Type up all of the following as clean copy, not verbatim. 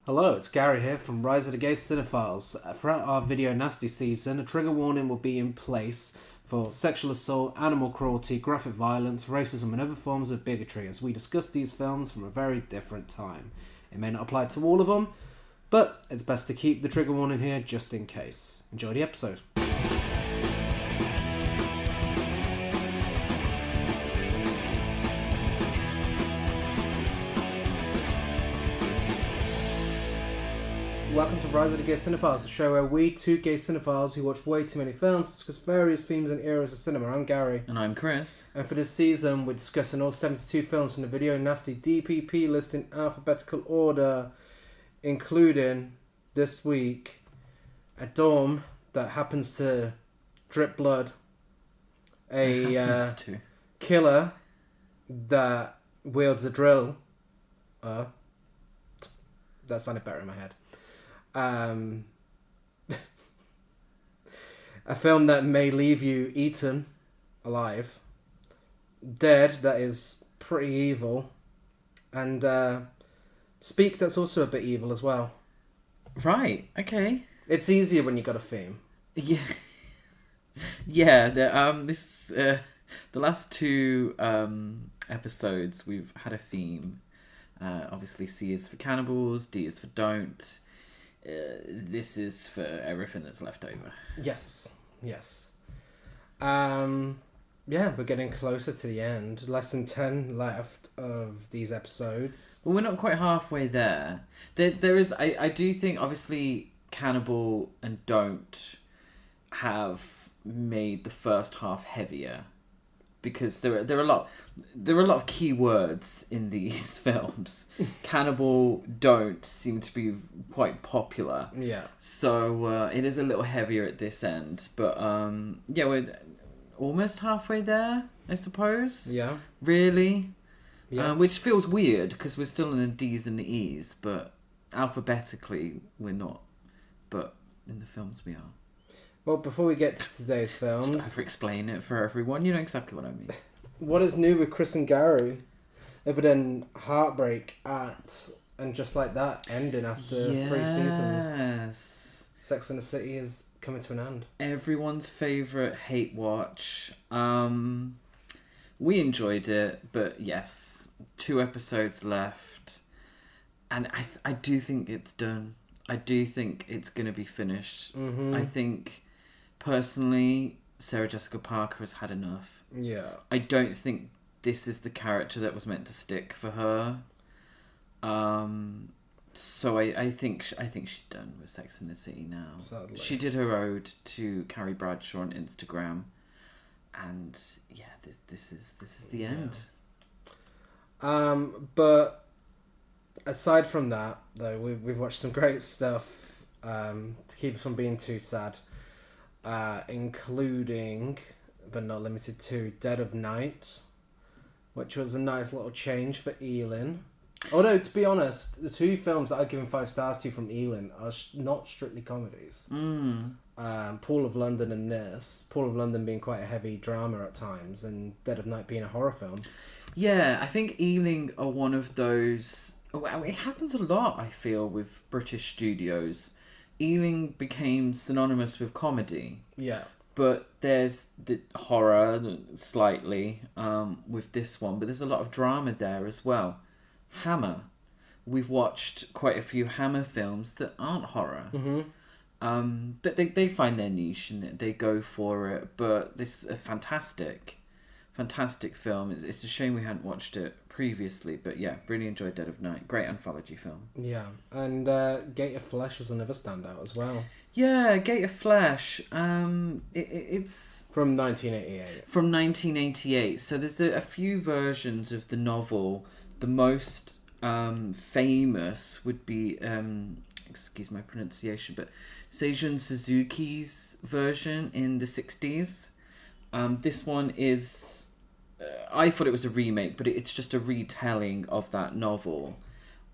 Hello, it's Gary here from Rise of the Gay Cinephiles. Throughout our video nasty season, a trigger warning will be in place for sexual assault, animal cruelty, graphic violence, racism and other forms of bigotry as we discuss these films from a very different time. It may not apply to all of them, but it's best to keep the trigger warning here just in case. Enjoy the episode. Welcome to Rise of the Gay Cinephiles, the show where we, two gay cinephiles who watch way too many films, discuss various themes and eras of cinema. I'm Gary. And I'm Chris. And for this season, we're discussing all 72 films from the video Nasties DPP List in alphabetical order, including, this week, a dorm that happens to drip blood, a killer that wields a drill. That sounded better in my head. A film that may leave you eaten alive, dead that is pretty evil, and Speak that's also a bit evil as well. Right, okay. It's easier when you got a theme. Yeah. Yeah, the last two episodes we've had a theme. Obviously C is for cannibals, D is for don't. This is for everything that's left over. Yes. Yeah, we're getting closer to the end. Less than 10 left of these episodes. Well, we're not quite halfway there. There is, I do think, obviously, cannibal and don't have made the first half heavier. Because there are a lot of key words in these films. Cannibal don't seem to be quite popular. Yeah. So it is a little heavier at this end, but yeah, we're almost halfway there, I suppose. Yeah. Really. Yeah. Which feels weird because we're still in the D's and the E's, but alphabetically we're not. But in the films we are. Well, before we get to today's films... Just over-explain it for everyone. You know exactly what I mean. What is new with Chris and Gary? Other than heartbreak at... And just like that, ending after 3 seasons. Yes. Sex and the City is coming to an end. Everyone's favourite hate watch. We enjoyed it, but yes, 2 episodes left. And I do think it's done. I do think it's going to be finished. Mm-hmm. I think... Personally, Sarah Jessica Parker has had enough. Yeah. I don't think this is the character that was meant to stick for her. So I think she's done with Sex and the City now. Sadly. She did her ode to Carrie Bradshaw on Instagram, and yeah, this is the end. But aside from that, though, we've watched some great stuff to keep us from being too sad. Including, but not limited to, Dead of Night, which was a nice little change for Elin. Although, to be honest, the 2 films that I've given 5 stars to from Elin are not strictly comedies. Pool of London and this. Pool of London being quite a heavy drama at times, and Dead of Night being a horror film. Yeah, I think Ealing are one of those... It happens a lot, I feel, with British studios. Ealing became synonymous with comedy. Yeah. But there's the horror, slightly, with this one. But there's a lot of drama there as well. Hammer. We've watched quite a few Hammer films that aren't horror. Mm-hmm. But they find their niche and they go for it. But this is a fantastic film. It's a shame we hadn't watched it previously, but yeah, really enjoyed Dead of Night. Great anthology film. Yeah, and Gate of Flesh was another standout as well. Yeah, Gate of Flesh. It's from 1988. From 1988. So there's a few versions of the novel. The most famous would be, excuse my pronunciation, but Seijun Suzuki's version in the 60s. This one is... I thought it was a remake, but it's just a retelling of that novel.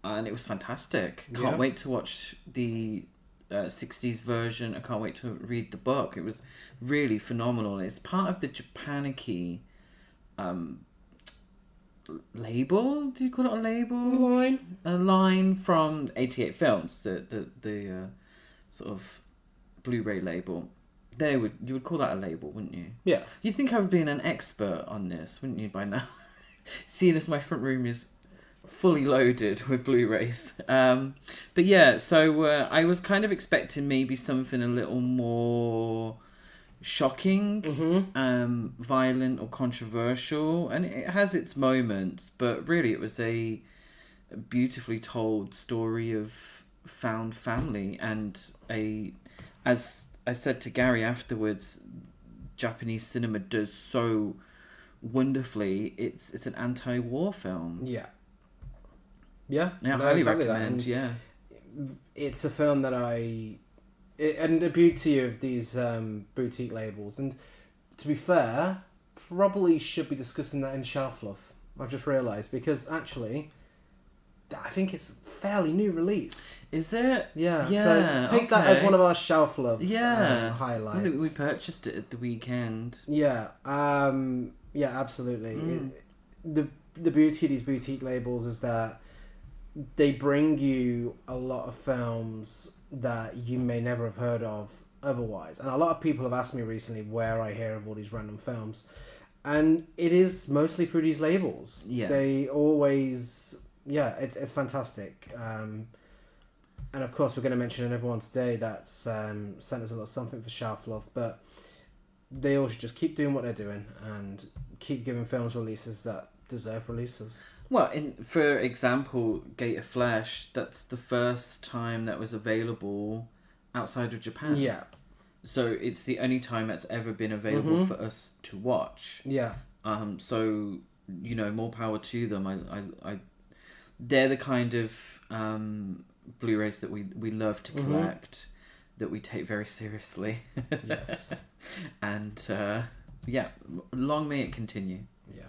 And it was fantastic. Can't wait to watch the 60s version. I can't wait to read the book. It was really phenomenal. It's part of the Japanicky label. Do you call it a label? Line. A line from 88 Films, the sort of Blu-ray label. You would call that a label, wouldn't you? Yeah. You'd think I would be an expert on this, wouldn't you, by now? Seeing as my front room is fully loaded with Blu-rays. But yeah, so I was kind of expecting maybe something a little more shocking, violent or controversial, and it has its moments, but really it was a beautifully told story of found family, and as I said to Gary afterwards, Japanese cinema does so wonderfully. It's an anti-war film. Yeah, I highly recommend. Yeah, it's a film that and the beauty of these boutique labels, and to be fair, probably should be discussing that in Shelf Love. I've just realised, because actually, I think it's a fairly new release. Is it? Yeah. Yeah. So take that as one of our Shelf Love highlights. We purchased it at the weekend. Yeah. Yeah. Absolutely. The beauty of these boutique labels is that they bring you a lot of films that you may never have heard of otherwise. And a lot of people have asked me recently where I hear of all these random films. And it is mostly through these labels. Yeah. They always... Yeah, it's fantastic. And of course, we're going to mention another one today that's sent us a little something for Shelf Love. But they all should just keep doing what they're doing and keep giving films releases that deserve releases. Well, for example, Gate of Flesh, that's the first time that was available outside of Japan. Yeah. So it's the only time that's ever been available for us to watch. Yeah. So, more power to them. I they're the kind of Blu-rays that we love to collect, that we take very seriously. Yes. And, long may it continue. Yeah.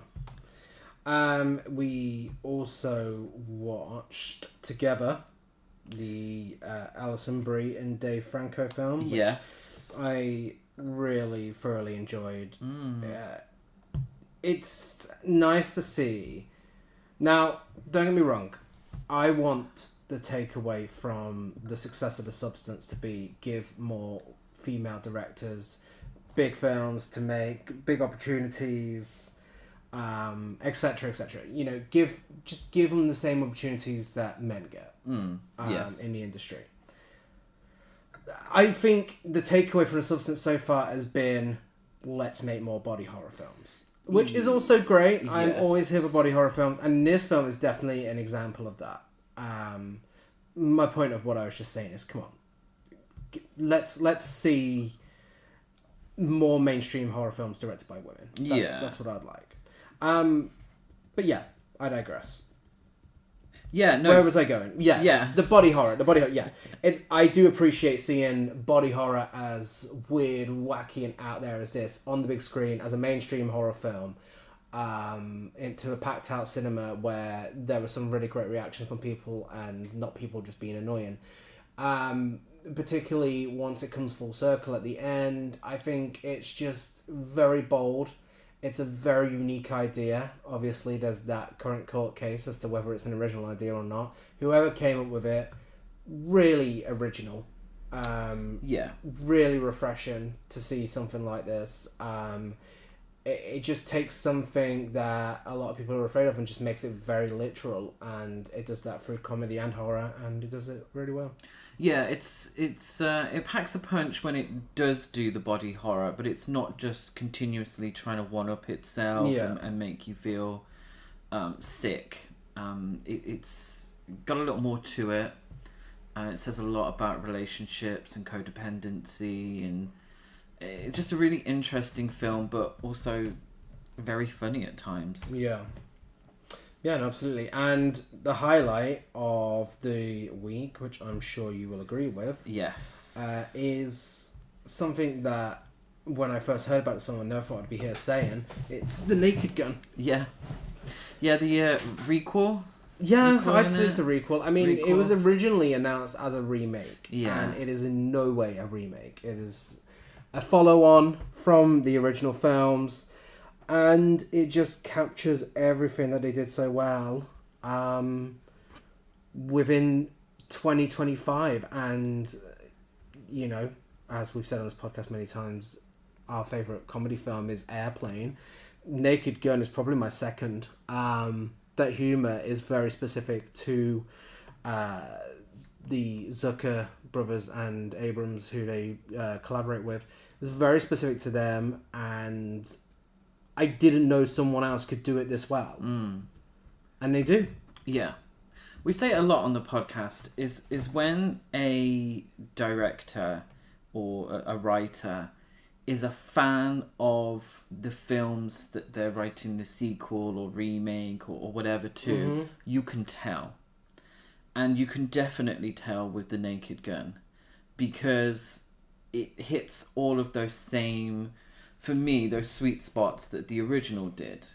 We also watched together the Alison Brie and Dave Franco film. Yes. I really thoroughly enjoyed. It's nice to see. Now, don't get me wrong. I want the takeaway from the success of The Substance to be give more female directors big films to make, big opportunities, etc., etc. Give them the same opportunities that men get in the industry. I think the takeaway from The Substance so far has been, let's make more body horror films, which is also great. Yes. I'm always here for body horror films, and this film is definitely an example of that. My point of what I was just saying is, come on, let's see more mainstream horror films directed by women. That's what I'd like. But yeah, I digress. Yeah, no. Where was I going? Yeah. The body horror. Yeah. I do appreciate seeing body horror as weird, wacky, and out there as this on the big screen as a mainstream horror film, into a packed out cinema where there were some really great reactions from people and not people just being annoying. Particularly once it comes full circle at the end, I think it's just very bold. It's a very unique idea. Obviously, there's that current court case as to whether it's an original idea or not. Whoever came up with it, really original. Really refreshing to see something like this. It just takes something that a lot of people are afraid of and just makes it very literal. And it does that through comedy and horror, and it does it really well. Yeah, it packs a punch when it does do the body horror, but it's not just continuously trying to one-up itself and make you feel sick. It's got a little more to it. It says a lot about relationships and codependency, and it's just a really interesting film, but also very funny at times. Yeah, no, absolutely. And the highlight of the week, which I'm sure you will agree with, is something that when I first heard about this film, I never thought I'd be here saying. It's The Naked Gun. Yeah, the requel. Yeah, I'd say it's a requel. I mean, it was originally announced as a remake, and it is in no way a remake. It is a follow-on from the original films. And it just captures everything that they did so well within 2025. And, you know, as we've said on this podcast many times, our favourite comedy film is Airplane. Naked Gun is probably my second. That humour is very specific to the Zucker brothers and Abrams, who they collaborate with. It's very specific to them, and I didn't know someone else could do it this well. And they do. Yeah. We say it a lot on the podcast, is when a director or a writer is a fan of the films that they're writing the sequel or remake or whatever to, you can tell. And you can definitely tell with The Naked Gun, because it hits all of those same, for me, those sweet spots that the original did.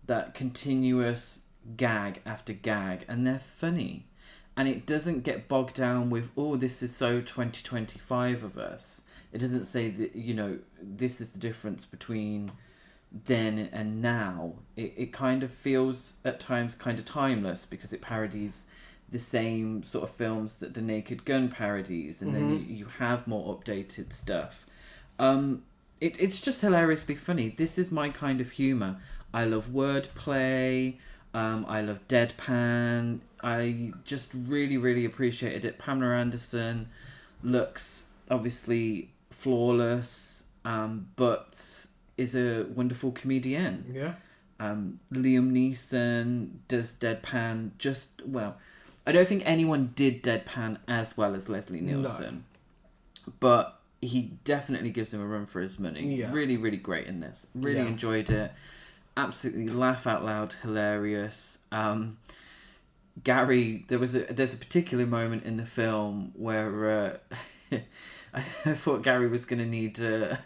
That continuous gag after gag, and they're funny. And it doesn't get bogged down with, oh, this is so 2025 of us. It doesn't say that, you know, this is the difference between then and now. It kind of feels at times kind of timeless, because it parodies the same sort of films that The Naked Gun parodies, and then you have more updated stuff. It's just hilariously funny. This is my kind of humour. I love wordplay. I love deadpan. I just really, really appreciated it. Pamela Anderson looks obviously flawless, but is a wonderful comedian. Yeah. Liam Neeson does deadpan just well. I don't think anyone did deadpan as well as Leslie Nielsen, but he definitely gives him a run for his money. Yeah. Really, really great in this. Really enjoyed it. Absolutely laugh out loud, hilarious. Gary, there's a particular moment in the film where I thought Gary was going to need a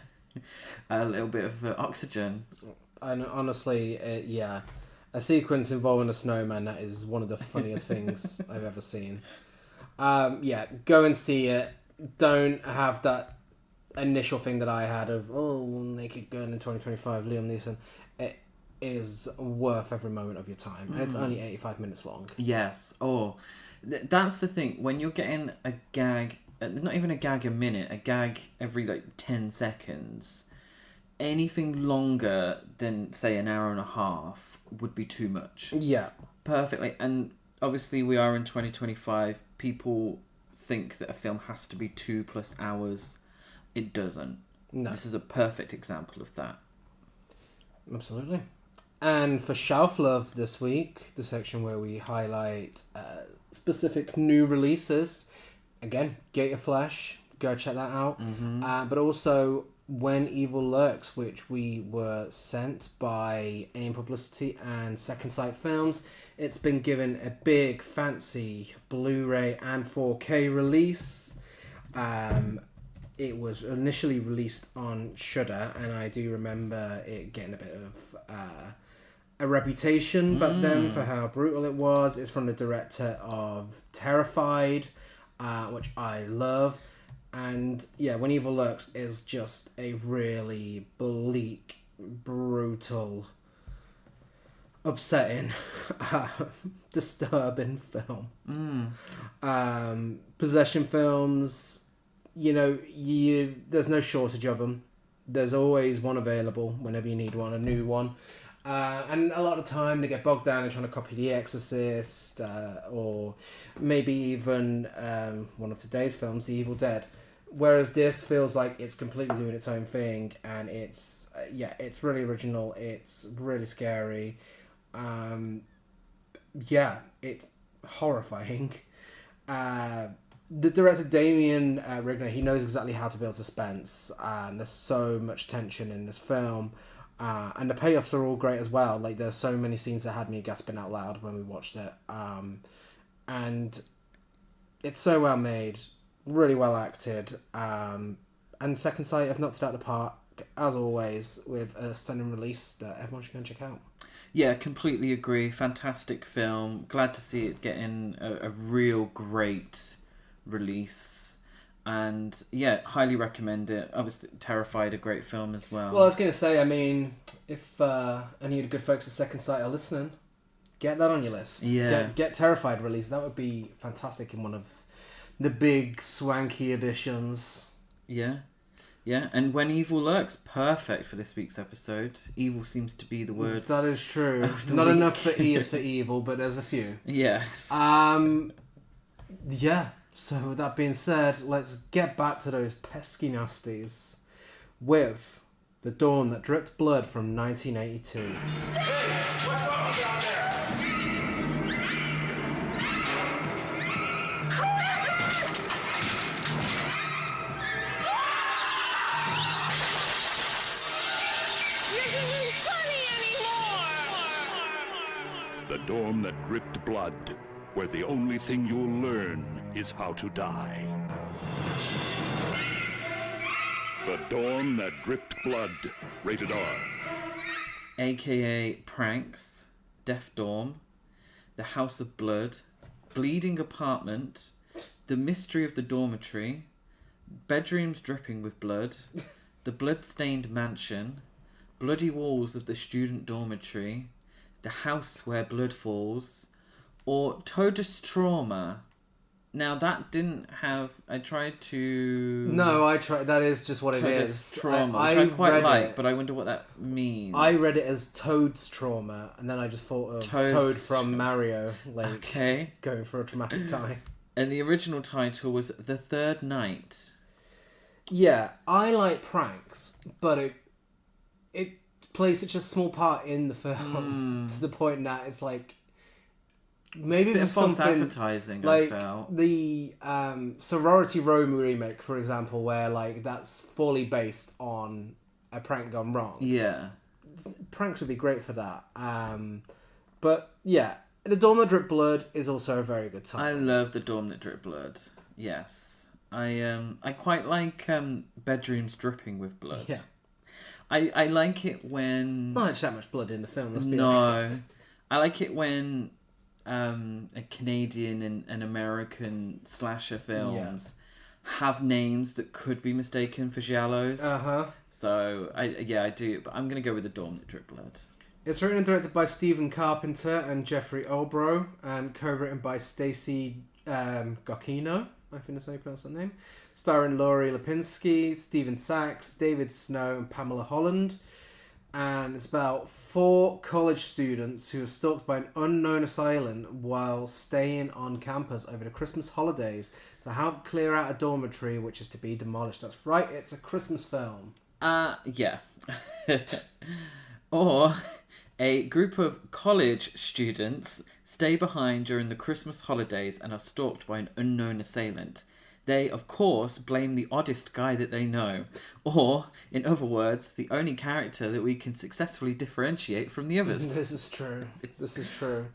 little bit of oxygen. And honestly, a sequence involving a snowman, that is one of the funniest things I've ever seen. Go and see it. Don't have that initial thing that I had of, Naked Gun in 2025, Liam Neeson. It is worth every moment of your time. And it's only 85 minutes long. Yes. That's the thing. When you're getting a gag, not even a gag a minute, a gag every 10 seconds, anything longer than, say, an hour and a half would be too much. Yeah. Perfectly. And obviously we are in 2025. People think that a film has to be 2+ hours. It doesn't. No. This is a perfect example of that. Absolutely. And for Shelf Love this week, the section where we highlight specific new releases. Again, Gate of Flesh, go check that out. But also When Evil Lurks, which we were sent by AIM Publicity and Second Sight Films. It's been given a big, fancy Blu-ray and 4K release. It was initially released on Shudder, and I do remember it getting a bit of a reputation back then for how brutal it was. It's from the director of Terrified, which I love. And yeah, When Evil Lurks is just a really bleak, brutal, upsetting, disturbing film. Possession films, there's no shortage of them. There's always one available whenever you need one, a new one. And a lot of the time they get bogged down in trying to copy The Exorcist, or maybe even one of today's films, The Evil Dead. Whereas this feels like it's completely doing its own thing, and it's really original. It's really scary. It's horrifying. The director Damien Rigner, he knows exactly how to build suspense. There's so much tension in this film. And the payoffs are all great as well. Like, there's so many scenes that had me gasping out loud when we watched it. And it's so well made, really well acted. And Second Sight have knocked it out of the park, as always, with a stunning release that everyone should go and check out. Yeah, completely agree. Fantastic film. Glad to see it getting a real great release. And yeah, highly recommend it. Obviously, Terrified, a great film as well. Well, I was going to say, I mean, if any of the good folks at Second Sight are listening, get that on your list. Yeah. Get Terrified released. That would be fantastic in one of the big swanky editions. Yeah. Yeah, and When Evil Lurks, perfect for this week's episode. Evil seems to be the word. That is true. Not week. enough for E is for evil, but there's a few. Yes. Yeah. So with that being said, let's get back to those pesky nasties with The Dawn That Dripped Blood from 1982. Hey, what's wrong down there? The dawn that dripped blood, where the only thing you'll learn is how to die. The dawn that dripped blood, rated R. AKA Pranks, Death Dorm, The House of Blood, Bleeding Apartment, The Mystery of the Dormitory, Bedrooms Dripping with Blood, The Blood-Stained Mansion, Bloody Walls of the Student Dormitory, The House Where Blood Falls, or Tode's Trauma. Now that didn't have... I tried to... No, I tried. That is just what it Tode's is. Trauma, which I quite like, but I wonder what that means. I read it as Toad's Trauma, and then I just thought of Toad from Mario, Okay. going for a traumatic time. And the original title was The Third Night. Yeah, I like pranks, but it plays such a small part in the film to the point that it's like maybe It's a bit with of false something advertising, like I felt. the Sorority Row remake, for example, where like that's fully based on a prank gone wrong. Yeah. Pranks would be great for that. But yeah, The Dawn That Dripped Blood is also a very good title. I love The Dawn That Dripped Blood. Yes. I quite like Bedrooms Dripping with Blood. Yeah. I like it when... There's not actually that much blood in the film, let's be honest. No. I like it when a Canadian and American slasher films have names that could be mistaken for giallos. Uh-huh. So, I do. But I'm going to go with The Dawn That Dripped Blood. It's written and directed by Stephen Carpenter and Jeffrey Obrow, and co-written by Stacey Gocchino, I think that's how you pronounce that name. Starring Laurie Lipinski, Stephen Sachs, David Snow, and Pamela Holland. And it's about 4 college students who are stalked by an unknown assailant while staying on campus over the Christmas holidays to help clear out a dormitory which is to be demolished. That's right, it's a Christmas film. Yeah. Or a group of college students stay behind during the Christmas holidays and are stalked by an unknown assailant. They, of course, blame the oddest guy that they know. Or, in other words, the only character that we can successfully differentiate from the others. This is true. This is true.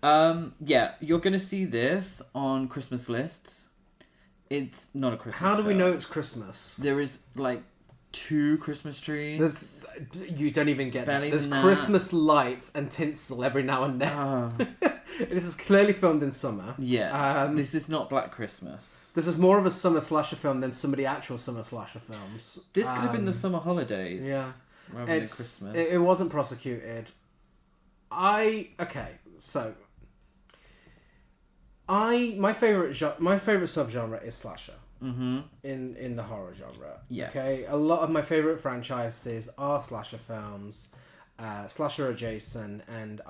Yeah, you're going to see this on Christmas lists. It's not a Christmas How do we film. know it's Christmas? There is, 2 Christmas trees. You don't even get that. Barely There's that. Christmas lights and tinsel every now and then. Oh, This is clearly filmed in summer. yeah. This is not Black Christmas. This is more of a summer slasher film than some of the actual summer slasher films. This could have been the summer holidays. Yeah. Rather than Christmas. It wasn't prosecuted. My favorite subgenre is slasher. Mm-hmm. In the horror genre. Yes. Okay. A lot of my favorite franchises are slasher films, slasher adjacent, and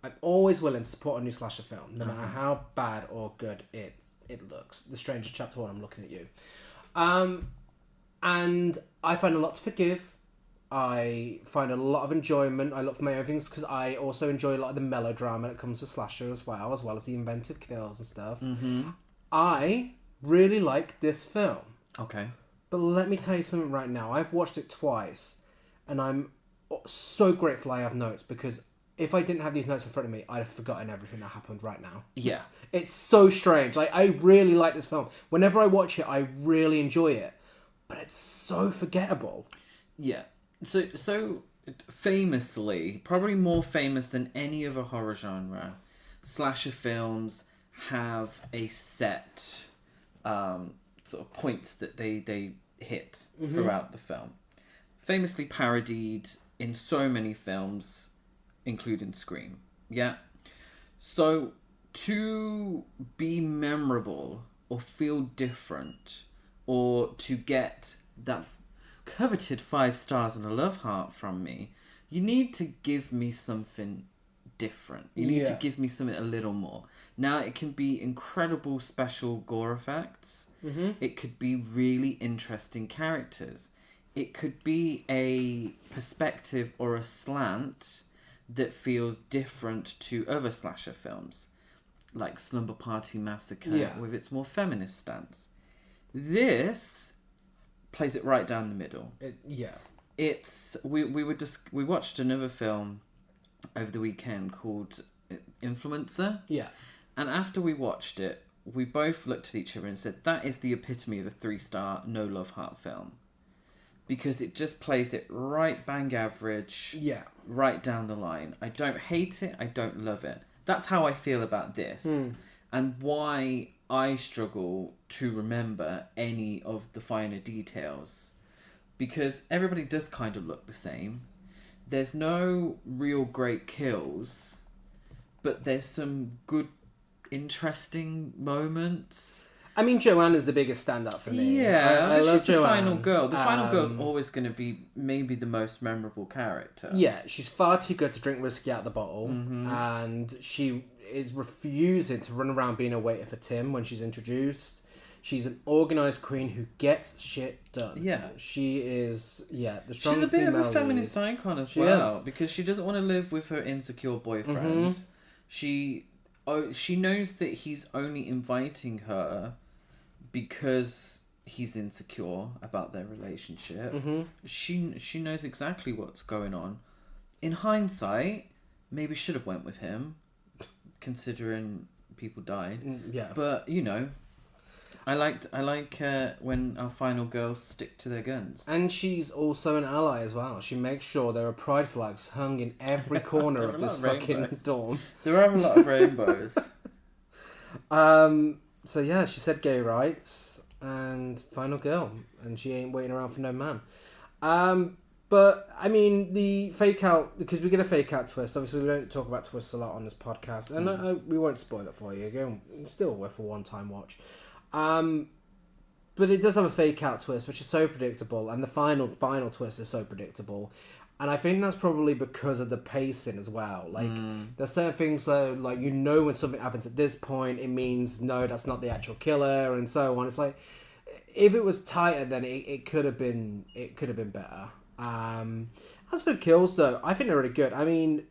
I'm always willing to support a new slasher film, no matter how bad or good it looks. The Stranger Chapter 1, I'm looking at you. And I find a lot to forgive. I find a lot of enjoyment. I look for my own things because I also enjoy a lot of the melodrama that comes with slasher as well as the inventive kills and stuff. Mm-hmm. I really like this film. Okay. But let me tell you something right now. I've watched it twice, and I'm so grateful I have notes, because if I didn't have these notes in front of me, I'd have forgotten everything that happened right now. Yeah. It's so strange. I really like this film. Whenever I watch it, I really enjoy it. But it's so forgettable. Yeah. So famously, probably more famous than any other horror genre, slasher films have a set sort of points that they hit throughout the film. Famously parodied in so many films, including Scream. Yeah. So to be memorable or feel different or to get that coveted 5 stars and a love heart from me, you need to give me something different. You need to give me something a little more. Now, it can be incredible special gore effects. Mm-hmm. It could be really interesting characters. It could be a perspective or a slant that feels different to other slasher films, like Slumber Party Massacre with its more feminist stance. This plays it right down the middle. It's we watched another film over the weekend called Influencer. Yeah. And after we watched it, we both looked at each other and said, that is the epitome of a 3-star no love heart film. Because it just plays it right bang average. Yeah. Right down the line. I don't hate it, I don't love it. That's how I feel about this. And why I struggle to remember any of the finer details. Because everybody does kind of look the same. There's no real great kills, but there's some good, interesting moments. I mean, Joanna's the biggest standout for me. Yeah, I love she's the Joanne. final girl. The final girl's always going to be maybe the most memorable character. Yeah, she's far too good to drink whiskey out of the bottle, and she is refusing to run around being a waiter for Tim when she's introduced. She's an organised queen who gets shit done. Yeah. She is, the strong She's a bit of a female feminist lead. icon as She well, is. because she doesn't want to live with her insecure boyfriend. She knows that he's only inviting her because he's insecure about their relationship. She knows exactly what's going on. In hindsight, maybe should have went with him, considering people died. But you know, I like when our final girls stick to their guns. And she's also an ally as well. She makes sure there are pride flags hung in every corner of this fucking dorm. There are a lot of rainbows. So yeah, she said gay rights and final girl, and she ain't waiting around for no man. But I mean, the fake out, because we get a fake out twist. Obviously, we don't talk about twists a lot on this podcast, and we won't spoil it for you. Go, it's still worth a one-time watch. But it does have a fake out twist, which is so predictable, and the final twist is so predictable. And I think that's probably because of the pacing as well. Like, there's certain things that, like, you know, when something happens at this point, it means, no, that's not the actual killer, and so on. It's like, if it was tighter, then it could have been better. As for the kills, though, I think they're really good. I mean,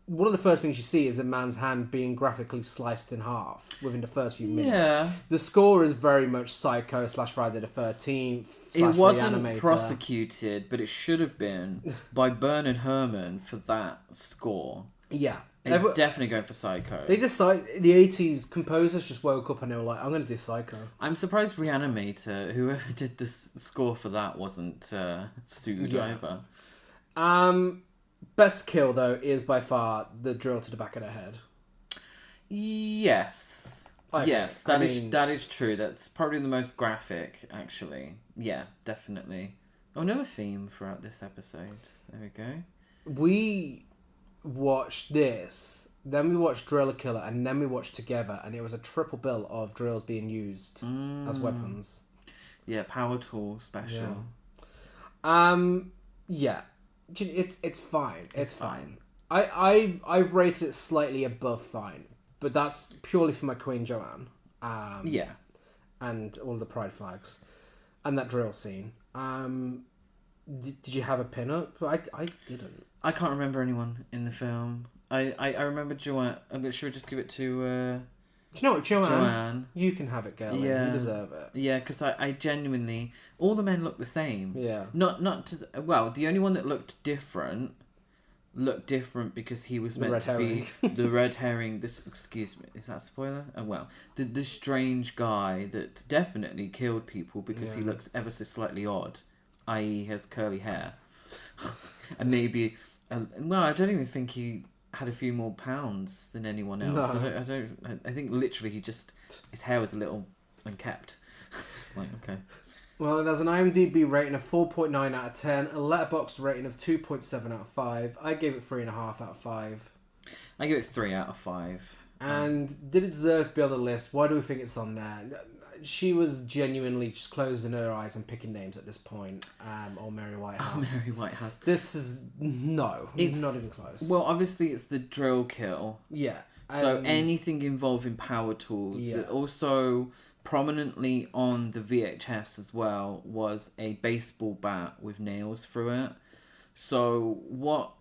one of the first things you see is a man's hand being graphically sliced in half within the first few minutes. Yeah. The score is very much Psycho / Friday the 13th. It wasn't Reanimator. prosecuted, but it should have been by Bernard Herrmann for that score. Yeah. It's definitely going for Psycho. They decide the 80s composers just woke up and they were like, I'm going to do Psycho. I'm surprised Reanimator, whoever did the score for that, wasn't sued either. Best kill, though, is by far the drill to the back of the head. Yes. I yes, think. that is true. That's probably the most graphic, actually. Yeah, definitely. Oh, another theme throughout this episode. There we go. We watched this, then we watched Driller Killer, and then we watched Together, and it was a triple bill of drills being used as weapons. Yeah, power tool special. Yeah. It's fine. It's fine. I rated it slightly above fine, but that's purely for my Queen Joanne. Yeah. And all the pride flags. And that drill scene. Did you have a pin-up? I didn't. I can't remember anyone in the film. I remember Joanne. Should we just give it to... Do you know what, Joanne? You can have it, girl. Yeah. You deserve it. Yeah, because I genuinely... All the men look the same. Yeah. Not to... Well, the only one that looked different because he was meant to be the red herring. This, excuse me, is that a spoiler? Oh, well, the strange guy that definitely killed people because he looks ever so slightly odd, i.e. has curly hair. And maybe... well, I don't even think he... had a few more pounds than anyone else. No. I think literally his hair was a little unkept. Like, okay. Well, it has an IMDb rating of 4.9 out of 10, a Letterboxd rating of 2.7 out of 5. I gave it 3.5 out of 5. I give it 3 out of 5. And did it deserve to be on the list? Why do we think it's on there? She was genuinely just closing her eyes and picking names at this point. Or Mary Whitehouse. Oh, Mary Whitehouse. This is... No. It's not even close. Well, obviously it's the drill kill. Yeah. So anything involving power tools. Yeah. Also, prominently on the VHS as well, was a baseball bat with nails through it. So what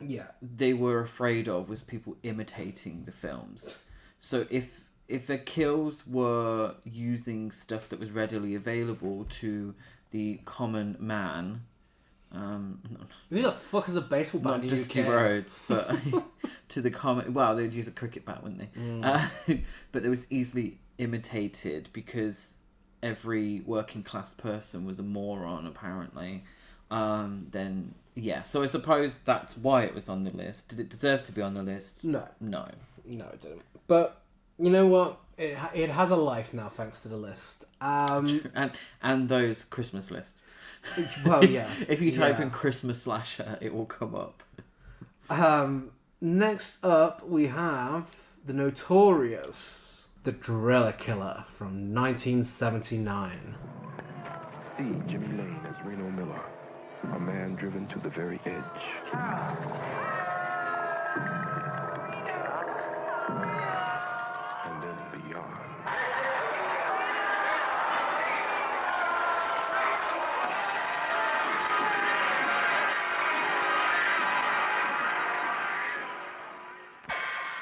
they were afraid of was people imitating the films. So if the kills were using stuff that was readily available to the common man, who the fuck is a baseball bat not in the Dusty UK? Rhodes, but to the common, well, they'd use a cricket bat, wouldn't they? But it was easily imitated because every working class person was a moron, apparently. Then yeah, so I suppose that's why it was on the list. Did it deserve to be on the list? No, it didn't. But you know what? It has a life now, thanks to the list. And those Christmas lists. Well, yeah. If you type in Christmas slasher, it will come up. Next up, we have the notorious The Driller Killer from 1979. See Jimmy Lane as Reno Miller, a man driven to the very edge. And then beyond.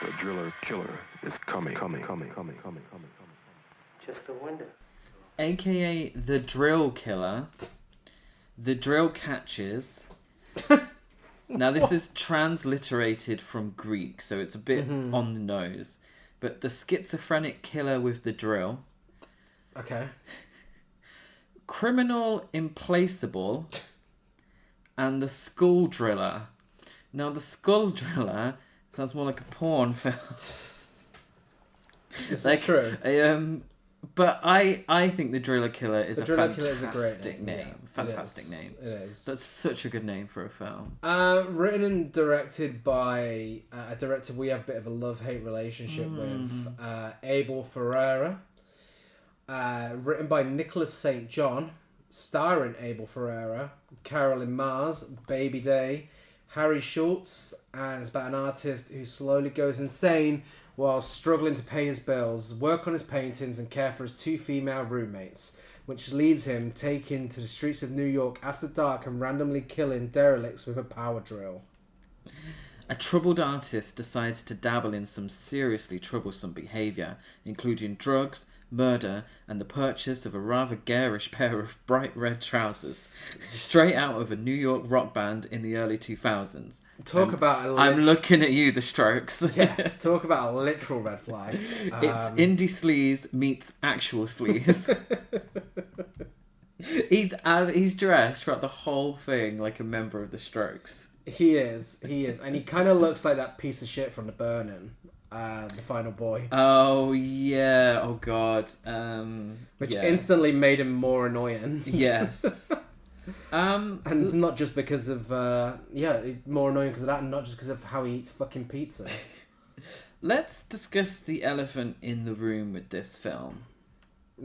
The driller killer is coming. Just a window. AKA the drill killer. The drill catches. Now this is transliterated from Greek, so it's a bit on the nose. But the schizophrenic killer with the drill. Okay. Criminal implaceable. And the skull driller. Now the skull driller sounds more like a porn film. This is true. But I think the Driller Killer is a fantastic great name. Yeah, Fantastic name. It is. That's such a good name for a film. Written and directed by a director we have a bit of a love-hate relationship with, Abel Ferrara. Written by Nicholas St. John, starring Abel Ferrara, Carolyn Mars, Baby Day, Harry Schultz, and it's about an artist who slowly goes insane while struggling to pay his bills, work on his paintings, and care for his 2 female roommates, which leads him taking to the streets of New York after dark and randomly killing derelicts with a power drill. A troubled artist decides to dabble in some seriously troublesome behaviour, including drugs, murder, and the purchase of a rather garish pair of bright red trousers, straight out of a New York rock band in the early 2000s. I'm looking at you, The Strokes. Yes, talk about a literal red flag. It's indie sleaze meets actual sleaze. He's dressed throughout the whole thing like a member of The Strokes. He is, and he kind of looks like that piece of shit from The Burning. The final boy. Oh yeah! Oh god. Which instantly made him more annoying. Yes. And not just because of more annoying because of that, and not just because of how he eats fucking pizza. Let's discuss the elephant in the room with this film.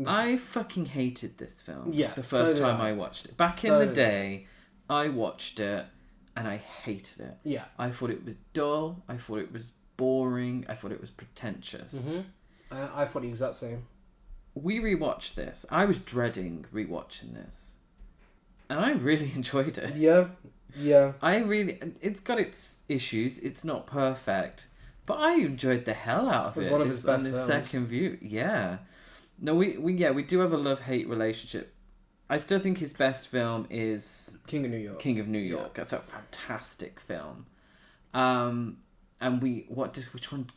I fucking hated this film. Yeah. The first time I watched it. Back in the day, I watched it and I hated it. Yeah. I thought it was dull. I thought it was boring. I thought it was pretentious. I thought the exact same. We rewatched this. I was dreading rewatching this, and I really enjoyed it. Yeah. It's got its issues. It's not perfect, but I enjoyed the hell out of it. It was one of his best films. Second view, yeah. No, we do have a love-hate relationship. I still think his best film is King of New York. Yeah. That's a fantastic film. And which one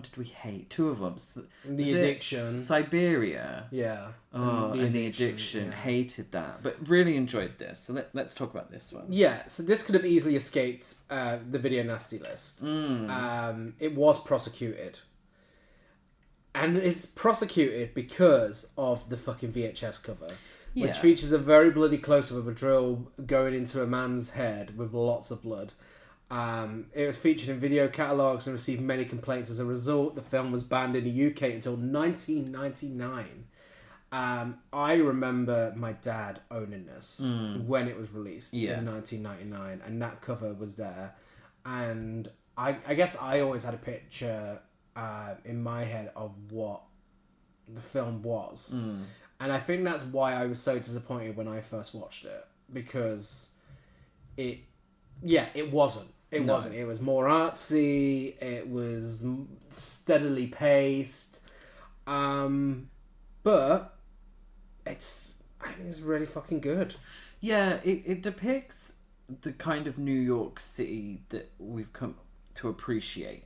did we hate? 2 of them. The Addiction. Siberia. Yeah. Oh, and The Addiction. Yeah. Hated that. But really enjoyed this. So let's talk about this one. Yeah, so this could have easily escaped the Video Nasty list. It was prosecuted. And it's prosecuted because of the fucking VHS cover. which features a very bloody close-up of a drill going into a man's head with lots of blood. It was featured in video catalogues and received many complaints as a result. The film was banned in the UK until 1999. I remember my dad owning this when it was released in 1999, and that cover was there. And I guess I always had a picture in my head of what the film was. And I think that's why I was so disappointed when I first watched it, because it wasn't. It wasn't. It was more artsy. It was steadily paced. But I think it's really fucking good. Yeah, it depicts the kind of New York City that we've come to appreciate.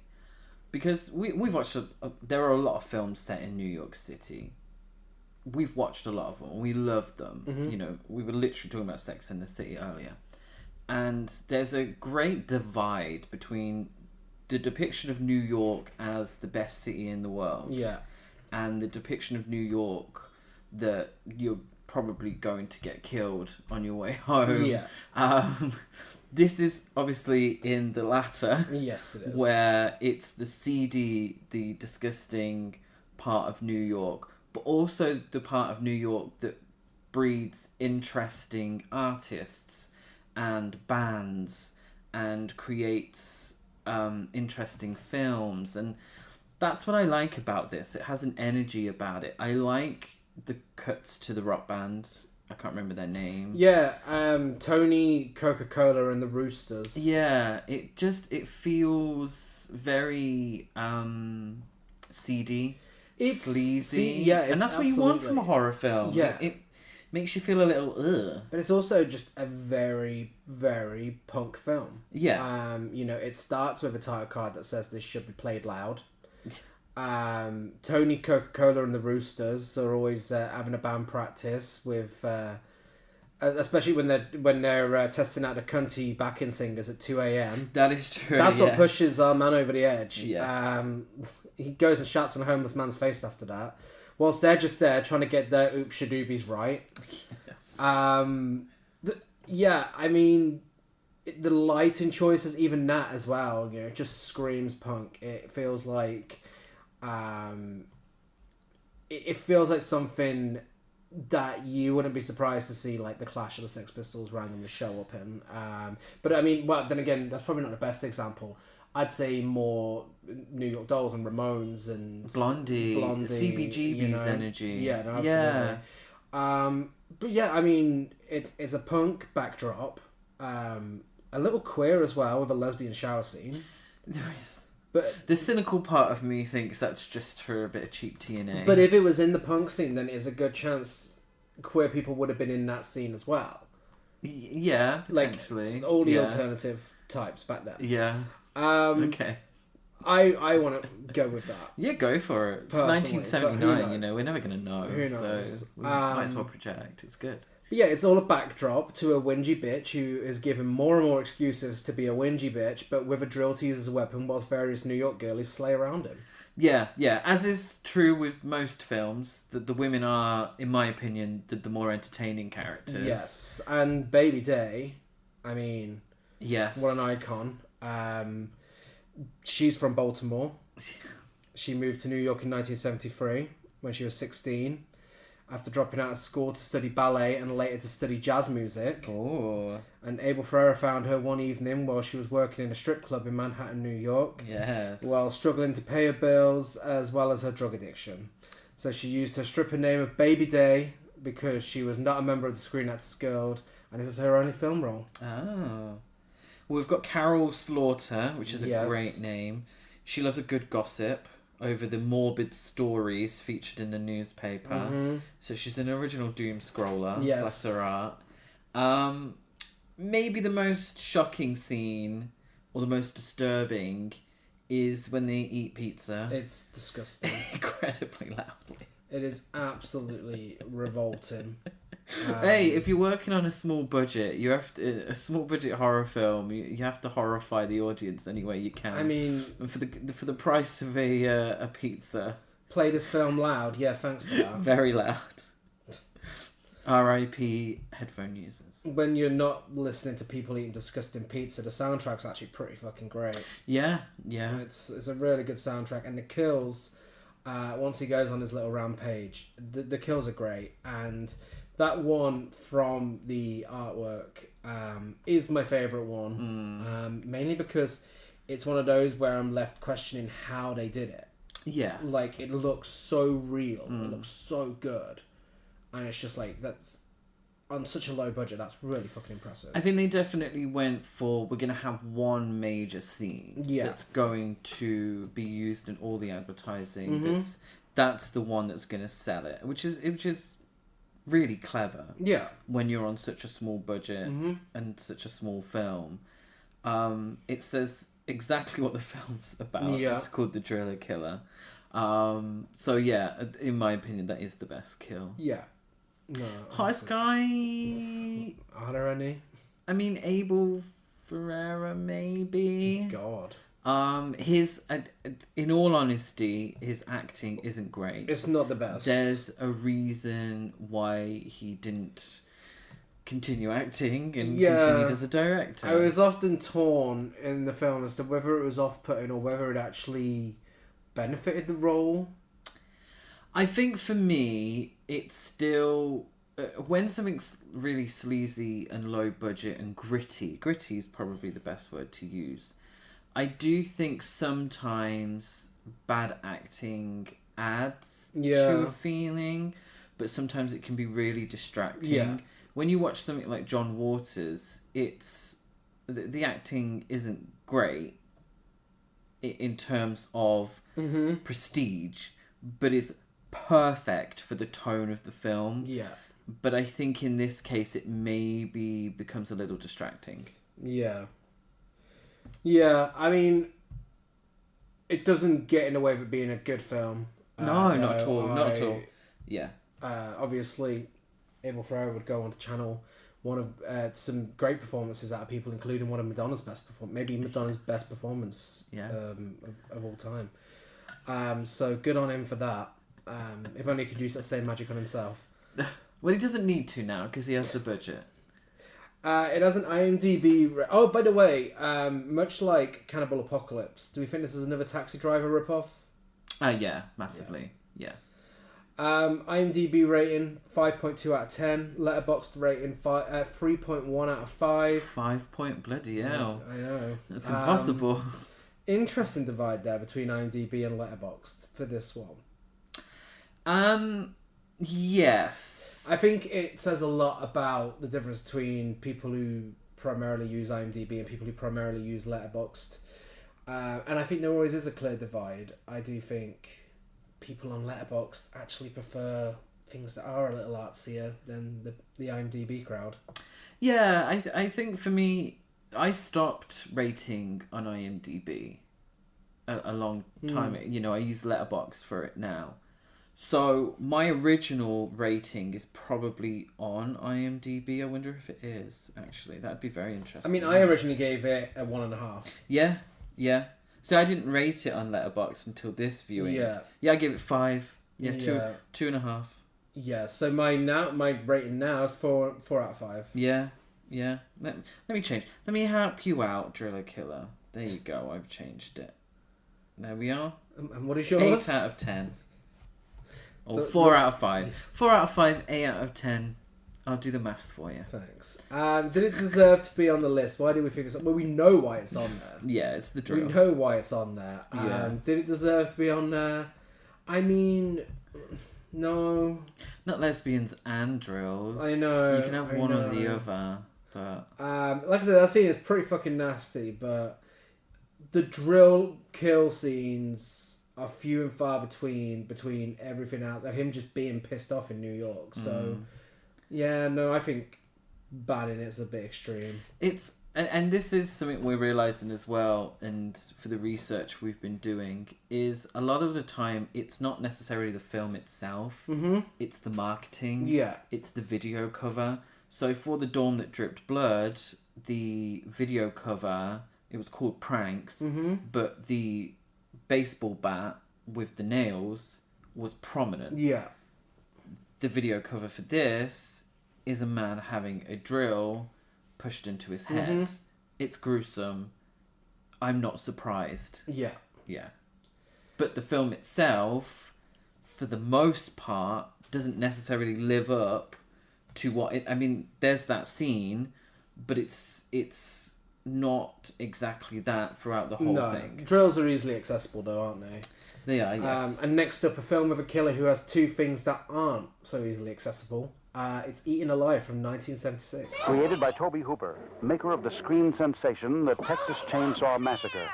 Because we've watched... there are a lot of films set in New York City. We've watched a lot of them. We love them. Mm-hmm. You know, we were literally talking about Sex and the City earlier. And there's a great divide between the depiction of New York as the best city in the world, and the depiction of New York that you're probably going to get killed on your way home. This is obviously in the latter. Yes, it is. Where it's the seedy, the disgusting part of New York, but also the part of New York that breeds interesting artists and bands and creates interesting films. And that's what I like about this. It has an energy about it. I like the cuts to the rock band. I can't remember their name. Yeah, Tony, Coca-Cola and the Roosters. Yeah, it feels very seedy, it's sleazy. and that's what you want from a horror film. Yeah. It makes you feel a little ugh. But it's also just a very, very punk film. Yeah. You know, it starts with a title card that says this should be played loud. Tony, Coca-Cola and the Roosters are always having a band practice with... especially when they're testing out the cunty backing singers at 2 a.m. That is true. That's what pushes our man over the edge. Yes. He goes and shouts on a homeless man's face after that, whilst they're just there trying to get their oops-shadoobies right. Yes. I mean, the lighting choices, even that as well, you know, it just screams punk. It feels like... it feels like something that you wouldn't be surprised to see, like the Clash of the Sex Pistols randomly show up in. But I mean, well, then again, that's probably not the best example. I'd say more New York Dolls and Ramones and Blondie, CBGB's energy. Yeah, no, absolutely. Yeah. But yeah, I mean, it's a punk backdrop, a little queer as well with a lesbian shower scene. There is. But the cynical part of me thinks that's just for a bit of cheap TNA. But if it was in the punk scene, then there's a good chance queer people would have been in that scene as well. Yeah, potentially. Like all the alternative types back then. Yeah. Okay. I want to go with that. Yeah, go for it. It's 1979, you know, we're never going to know. Who knows? So we might as well project. It's good. But yeah, it's all a backdrop to a whingy bitch who is given more and more excuses to be a whingy bitch, but with a drill to use as a weapon whilst various New York girlies slay around him. Yeah. As is true with most films, the women are, in my opinion, the more entertaining characters. Yes. And Baby Day, I mean... Yes. What an icon. She's from Baltimore. She moved to New York in 1973 when she was 16. After dropping out of school to study ballet and later to study jazz music. Oh. And Abel Ferrara found her one evening while she was working in a strip club in Manhattan, New York. Yes. While struggling to pay her bills as well as her drug addiction. So she used her stripper name of Baby Day because she was not a member of the Screen Actors Guild and this is her only film role. Oh. Well, we've got Carol Slaughter, which is a great name. She loves a good gossip over the morbid stories featured in the newspaper. Mm-hmm. So she's an original doom scroller. Yes. Bless her art. Maybe the most shocking scene, or the most disturbing, is when they eat pizza. It's disgusting. Incredibly loudly. It is absolutely revolting. Hey, if you're working on a small budget, you have to, a small budget horror film. You have to horrify the audience any way you can. I mean, and for the price of a pizza, play this film loud. Yeah, thanks for that. Very loud. R.I.P. headphone users. When you're not listening to people eating disgusting pizza, the soundtrack's actually pretty fucking great. Yeah. It's a really good soundtrack, and the kills, once he goes on his little rampage, the kills are great, and that one from the artwork is my favourite one, mainly because it's one of those where I'm left questioning how they did it. Yeah. Like, it looks so real, it looks so good, and it's just like, that's on such a low budget, that's really fucking impressive. I think they definitely went for, we're going to have one major scene that's going to be used in all the advertising. That's the one that's going to sell it, which is really clever. Yeah. When you're on such a small budget and such a small film. It says exactly what the film's about. Yeah. It's called The Driller Killer. So yeah, in my opinion, that is the best kill. Yeah. No. Hottest guy. Are there any? I mean, Abel Ferrara, maybe. God. His, in all honesty, his acting isn't great. It's not the best. There's a reason why he didn't continue acting and continued as a director. I was often torn in the film as to whether it was off-putting or whether it actually benefited the role. I think for me, it's still... when something's really sleazy and low budget and gritty is probably the best word to use. I do think sometimes bad acting adds to a feeling, but sometimes it can be really distracting. Yeah. When you watch something like John Waters, it's the acting isn't great in terms of prestige, but it's perfect for the tone of the film. Yeah. But I think in this case, it maybe becomes a little distracting. Yeah. Yeah, I mean, it doesn't get in the way of it being a good film. No, not at all. Not at all. Yeah. Obviously, Abel Ferrara would go on to channel one of some great performances out of people, including one of Madonna's best maybe Madonna's best performance of all time. So good on him for that. If only he could use that same magic on himself. Well, he doesn't need to now because he has the budget. It has an IMDb... Oh, by the way, much like Cannibal Apocalypse, do we think this is another Taxi Driver ripoff? Yeah, massively. Yeah. IMDb rating 5.2 out of 10. Letterboxd rating 3.1 out of 5. 5 point bloody hell. I know. That's impossible. Interesting divide there between IMDb and Letterboxd for this one. Yes. I think it says a lot about the difference between people who primarily use IMDb and people who primarily use Letterboxd. And I think there always is a clear divide. I do think people on Letterboxd actually prefer things that are a little artsier than the IMDb crowd. Yeah, I think for me, I stopped rating on IMDb a long time. You know, I use Letterboxd for it now. So my original rating is probably on IMDb. I wonder if it is, actually. That'd be very interesting. I mean, I originally gave it a 1.5. Yeah. So I didn't rate it on Letterboxd until this viewing. Yeah, I gave it 5. Yeah, 2.5. Yeah, so my rating now is 4 out of 5. Yeah. Let me change. Let me help you out, Driller Killer. There you go. I've changed it. There we are. And what is yours? 8 out of 10. Or So 4 out of 5. 4 out of 5, 8 out of 10. I'll do the maths for you. Thanks. Did it deserve to be on the list? Why did we think it's on? Well, we know why it's on there. Yeah, it's the drill. We know why it's on there. Yeah. Did it deserve to be on there? I mean, no. Not lesbians and drills. I know. You can have one or the other. But like I said, that scene is pretty fucking nasty, but the drill kill scenes are few and far between everything else of him just being pissed off in New York. So yeah, no, I think banning it's a bit extreme. It's and this is something we're realizing as well, and for the research we've been doing, is a lot of the time it's not necessarily the film itself. It's the marketing. Yeah, it's the video cover. So for The Dawn That Dripped Blood, the video cover, it was called Pranks, but the baseball bat with the nails was prominent. Yeah. The video cover for this is a man having a drill pushed into his head. It's gruesome. I'm not surprised. Yeah. Yeah. But the film itself, for the most part, doesn't necessarily live up to what it... I mean, there's that scene, but it's not exactly that throughout the whole thing. Drills are easily accessible, though, aren't they? They are, yes. And next up, a film of a killer who has two things that aren't so easily accessible. It's Eaten Alive from 1976. Created by Tobe Hooper, maker of the screen sensation The Texas Chainsaw Massacre.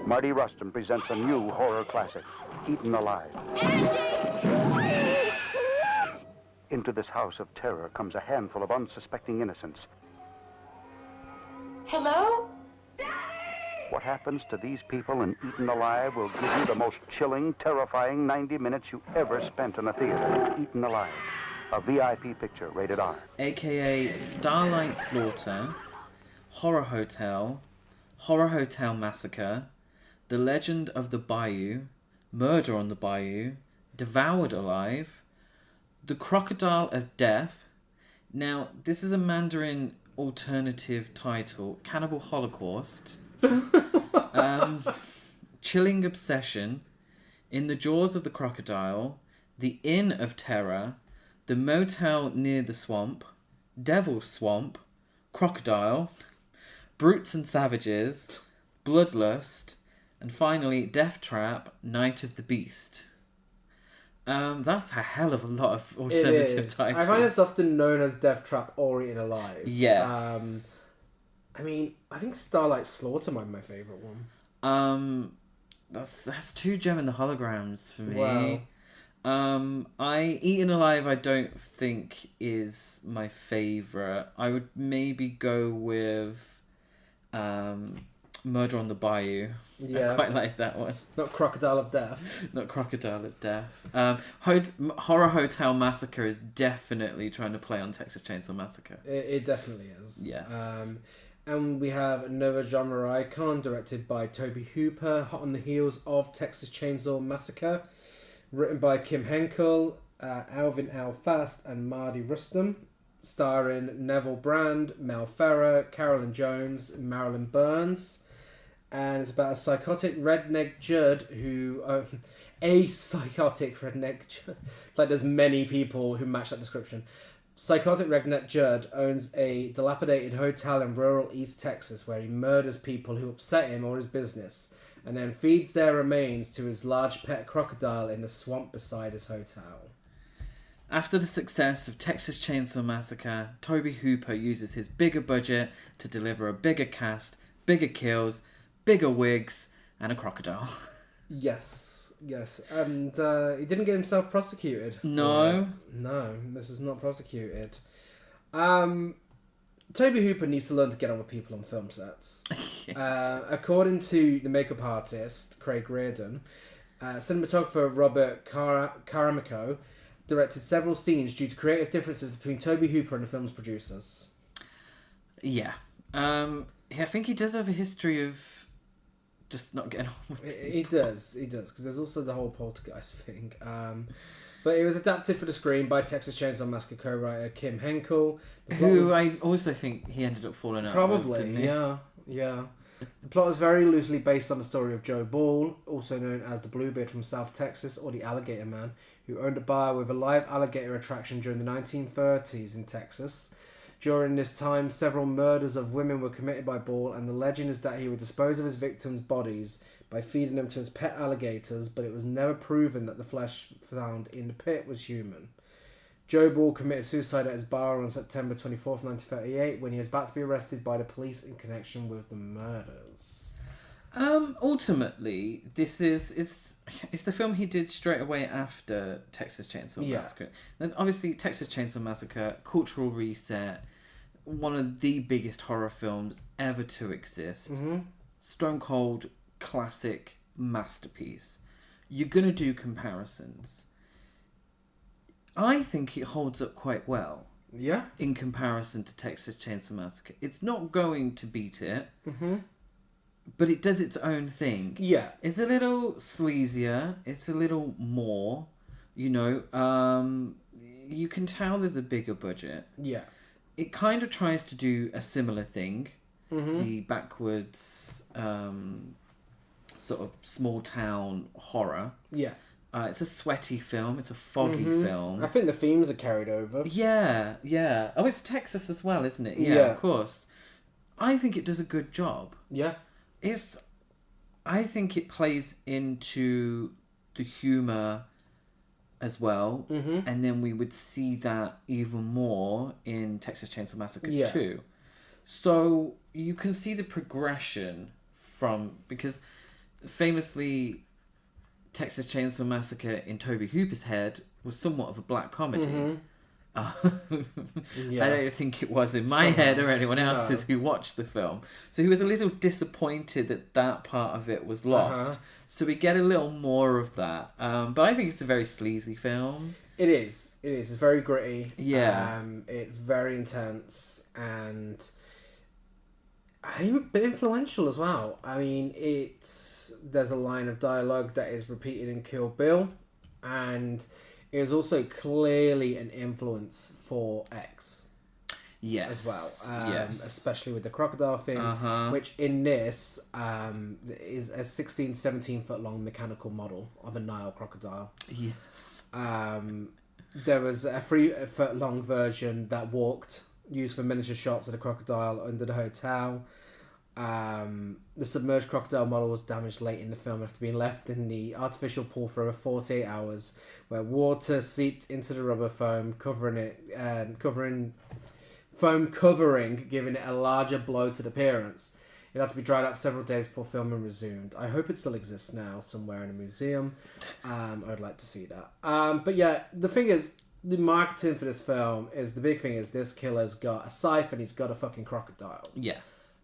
Marty Rustin presents a new horror classic, Eaten Alive. Into this house of terror comes a handful of unsuspecting innocents. Hello? What happens to these people in Eaten Alive will give you the most chilling, terrifying 90 minutes you ever spent in a theater. Eaten Alive, a VIP picture, rated R. AKA Starlight Slaughter, Horror Hotel Massacre, The Legend of the Bayou, Murder on the Bayou, Devoured Alive, The Crocodile of Death. Now, this is a Mandarin alternative title, Cannibal Holocaust, Chilling Obsession, In the Jaws of the Crocodile, The Inn of Terror, The Motel Near the Swamp, Devil's Swamp, Crocodile, Brutes and Savages, Bloodlust, and finally Death Trap, Night of the Beast. That's a hell of a lot of alternative titles. I find it's often known as Death Trap or Eaten Alive. Yes. I mean, I think Starlight Slaughter might be my favourite one. That's two Gem and the Holograms for me. Wow. Eaten Alive I don't think is my favourite. I would maybe go with Murder on the Bayou. Yeah. I quite like that one. Not Crocodile of Death. Not Crocodile of Death. Horror Hotel Massacre is definitely trying to play on Texas Chainsaw Massacre. It definitely is. Yes. And we have another genre icon directed by Tobe Hooper, hot on the heels of Texas Chainsaw Massacre. Written by Kim Henkel, Alvin L. Fast, and Marty Rustin. Starring Neville Brand, Mel Ferrer, Carolyn Jones, Marilyn Burns. And it's about a psychotic redneck Judd who... a psychotic redneck Judd. Like there's many people who match that description. Psychotic redneck Judd owns a dilapidated hotel in rural East Texas where he murders people who upset him or his business and then feeds their remains to his large pet crocodile in the swamp beside his hotel. After the success of Texas Chainsaw Massacre, Tobe Hooper uses his bigger budget to deliver a bigger cast, bigger kills, bigger wigs, and a crocodile. Yes. And he didn't get himself prosecuted. No. No, this is not prosecuted. Tobe Hooper needs to learn to get on with people on film sets. Yes. According to the makeup artist, Craig Reardon, cinematographer Robert Caramico directed several scenes due to creative differences between Tobe Hooper and the film's producers. Yeah. I think he does have a history of just not getting on with people. He does, because there's also the whole poltergeist thing. But it was adapted for the screen by Texas Chainsaw Massacre co-writer Kim Henkel. Who I also think he ended up falling out with, didn't he? Yeah. The plot is very loosely based on the story of Joe Ball, also known as the Bluebeard from South Texas, or the Alligator Man, who owned a bar with a live alligator attraction during the 1930s in Texas. During this time, several murders of women were committed by Ball, and the legend is that he would dispose of his victims' bodies by feeding them to his pet alligators, but it was never proven that the flesh found in the pit was human. Joe Ball committed suicide at his bar on September 24th, 1938, when he was about to be arrested by the police in connection with the murders. Ultimately, it's the film he did straight away after Texas Chainsaw Massacre. And obviously, Texas Chainsaw Massacre, cultural reset, one of the biggest horror films ever to exist. Mm-hmm. Stone cold classic masterpiece. You're gonna do comparisons. I think it holds up quite well. Yeah. In comparison to Texas Chainsaw Massacre, it's not going to beat it. Mm-hmm. But it does its own thing. Yeah. It's a little sleazier. It's a little more, you can tell there's a bigger budget. Yeah. It kind of tries to do a similar thing. Mm-hmm. The backwards, sort of small town horror. Yeah. It's a sweaty film. It's a foggy film. I think the themes are carried over. Yeah, yeah. Oh, it's Texas as well, isn't it? Yeah, Yeah. of course. I think it does a good job. Yeah. I think it plays into the humour as well, and then we would see that even more in Texas Chainsaw Massacre 2. So you can see the progression because famously Texas Chainsaw Massacre in Tobe Hooper's head was somewhat of a black comedy. I don't think it was in my head or anyone else's who watched the film. So he was a little disappointed that part of it was lost. So we get a little more of that. But I think it's a very sleazy film. It is. It's very gritty. Yeah. It's very intense and I think a bit influential as well. I mean, there's a line of dialogue that is repeated in Kill Bill, and it is also clearly an influence for X. Yes. As well. Yes. Especially with the crocodile thing, which in this is a 16, 17 foot long mechanical model of a Nile crocodile. Yes. There was a 3 foot long version that walked, used for miniature shots of the crocodile under the hotel. The submerged crocodile model was damaged late in the film after being left in the artificial pool for over 48 hours, where water seeped into the rubber foam, covering, giving it a larger bloated appearance. It had to be dried out for several days before filming resumed. I hope it still exists now somewhere in a museum. I would like to see that. But yeah, the thing is, the marketing for this film is, the big thing is this killer's got a scythe and he's got a fucking crocodile. Yeah.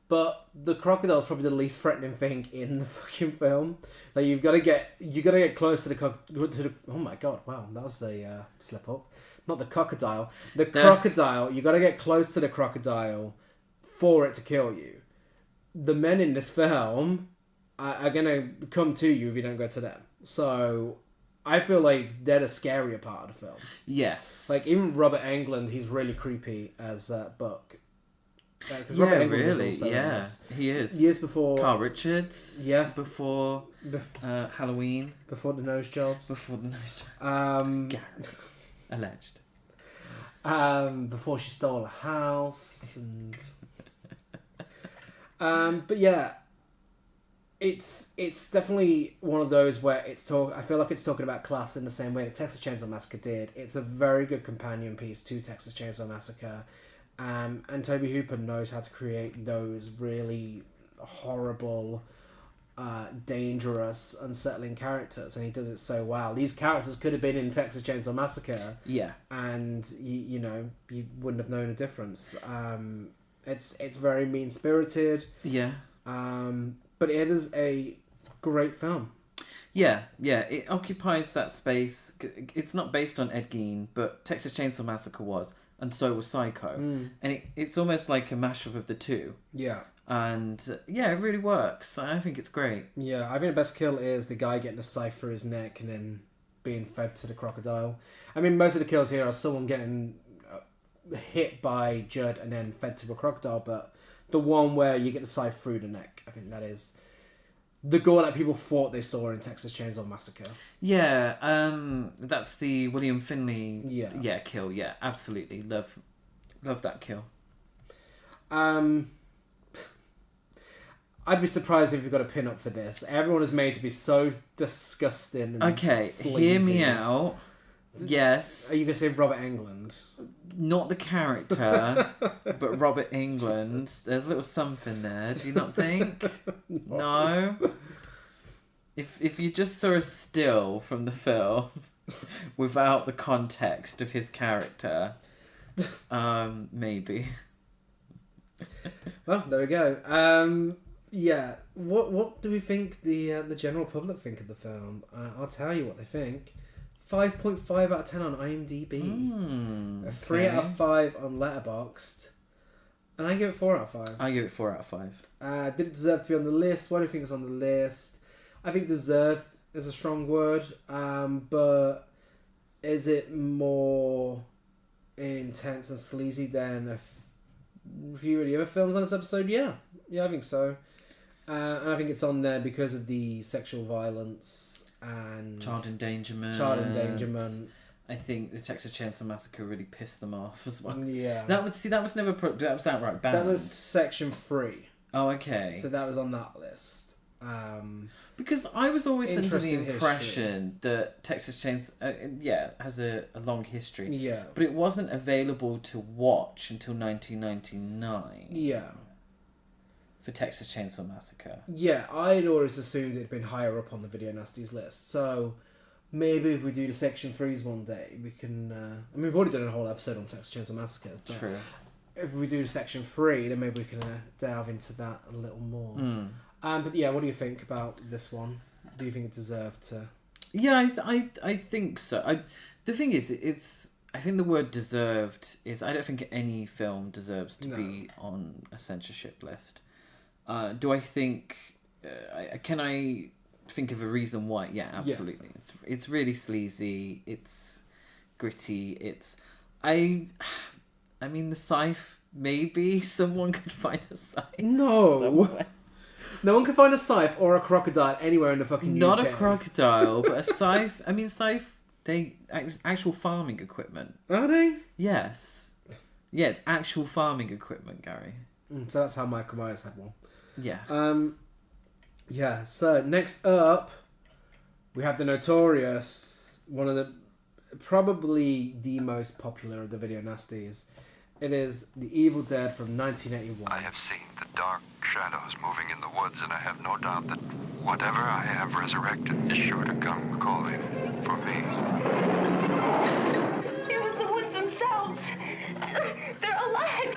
But the crocodile is probably the least threatening thing in the fucking film. Like you gotta get close to the oh my god, wow, that was a slip up. Not the crocodile. The crocodile. You gotta get close to the crocodile for it to kill you. The men in this film are gonna come to you if you don't go to them. So I feel like they're the scarier part of the film. Yes. Like even Robert Englund, he's really creepy as Buck. Yeah, really. Yeah, he is. Years before Carl Richards. Yeah. Before Halloween. Before the nose jobs. Gareth. Alleged. Before she stole a house and. But yeah, it's definitely one of those where I feel like it's talking about class in the same way that Texas Chainsaw Massacre did. It's a very good companion piece to Texas Chainsaw Massacre. And Tobe Hooper knows how to create those really horrible, dangerous, unsettling characters, and he does it so well. These characters could have been in Texas Chainsaw Massacre, and you wouldn't have known a difference. It's very mean spirited, but it is a great film. Yeah, it occupies that space. It's not based on Ed Gein, but Texas Chainsaw Massacre was. And so was Psycho. And it's almost like a mashup of the two. Yeah. And it really works. I think it's great. Yeah, I think the best kill is the guy getting a scythe through his neck and then being fed to the crocodile. I mean, most of the kills here are someone getting hit by Judd and then fed to a crocodile, but the one where you get the scythe through the neck, I think that is the gore that people thought they saw in Texas Chainsaw Massacre. Yeah, that's the William Finley kill. Yeah, absolutely. Love that kill. I'd be surprised if you've got a pin-up for this. Everyone is made to be so disgusting and sleazy. Hear me out. Yes. Are you going to say Robert Englund? Not the character, but Robert Englund. There's a little something there, do you not think? No? If you just saw a still from the film without the context of his character, maybe. Well, there we go. Yeah, what do we think the general public think of the film? I'll tell you what they think. 5.5 out of 10 on IMDb. A 3 out of 5 on Letterboxd. And I give it 4 out of 5. I give it 4 out of 5. Did it deserve to be on the list? Why do you think it's on the list? I think deserve is a strong word. But is it more intense and sleazy than a few of the other films on this episode. Yeah, I think so. And I think it's on there because of the sexual violence and child endangerment. I think the Texas Chainsaw Massacre really pissed them off as well. Yeah, that was outright banned. That was section 3. Oh, okay. So that was on that list. Because I was always under the impression that Texas Chainsaw, has a long history. Yeah. But it wasn't available to watch until 1999. Yeah. For Texas Chainsaw Massacre. Yeah, I'd always assumed it'd been higher up on the Video Nasties list. So maybe if we do the section 3s one day, we can... we've already done a whole episode on Texas Chainsaw Massacre. True. If we do section 3, then maybe we can delve into that a little more. But yeah, what do you think about this one? Do you think it deserved to... Yeah, I think so. The thing is, I think the word deserved is... I don't think any film deserves to be on a censorship list. Do I think... can I think of a reason why? Yeah, absolutely. Yeah. It's really sleazy. It's gritty. It's... I mean, the scythe, maybe someone could find a scythe. No. Somewhere. No one can find a scythe or a crocodile anywhere in the fucking Not UK. a crocodile, but a scythe. I mean, scythe, they... actual farming equipment. Are they? Yes. Yeah, it's actual farming equipment, Gary. So that's how Michael Myers had one. Yeah. Yeah, so next up, we have the notorious, one of the... probably the most popular of the Video Nasties. It is The Evil Dead from 1981. I have seen the dark shadows moving in the woods, and I have no doubt that whatever I have resurrected is sure to come calling for me. It was the woods themselves. They're alive.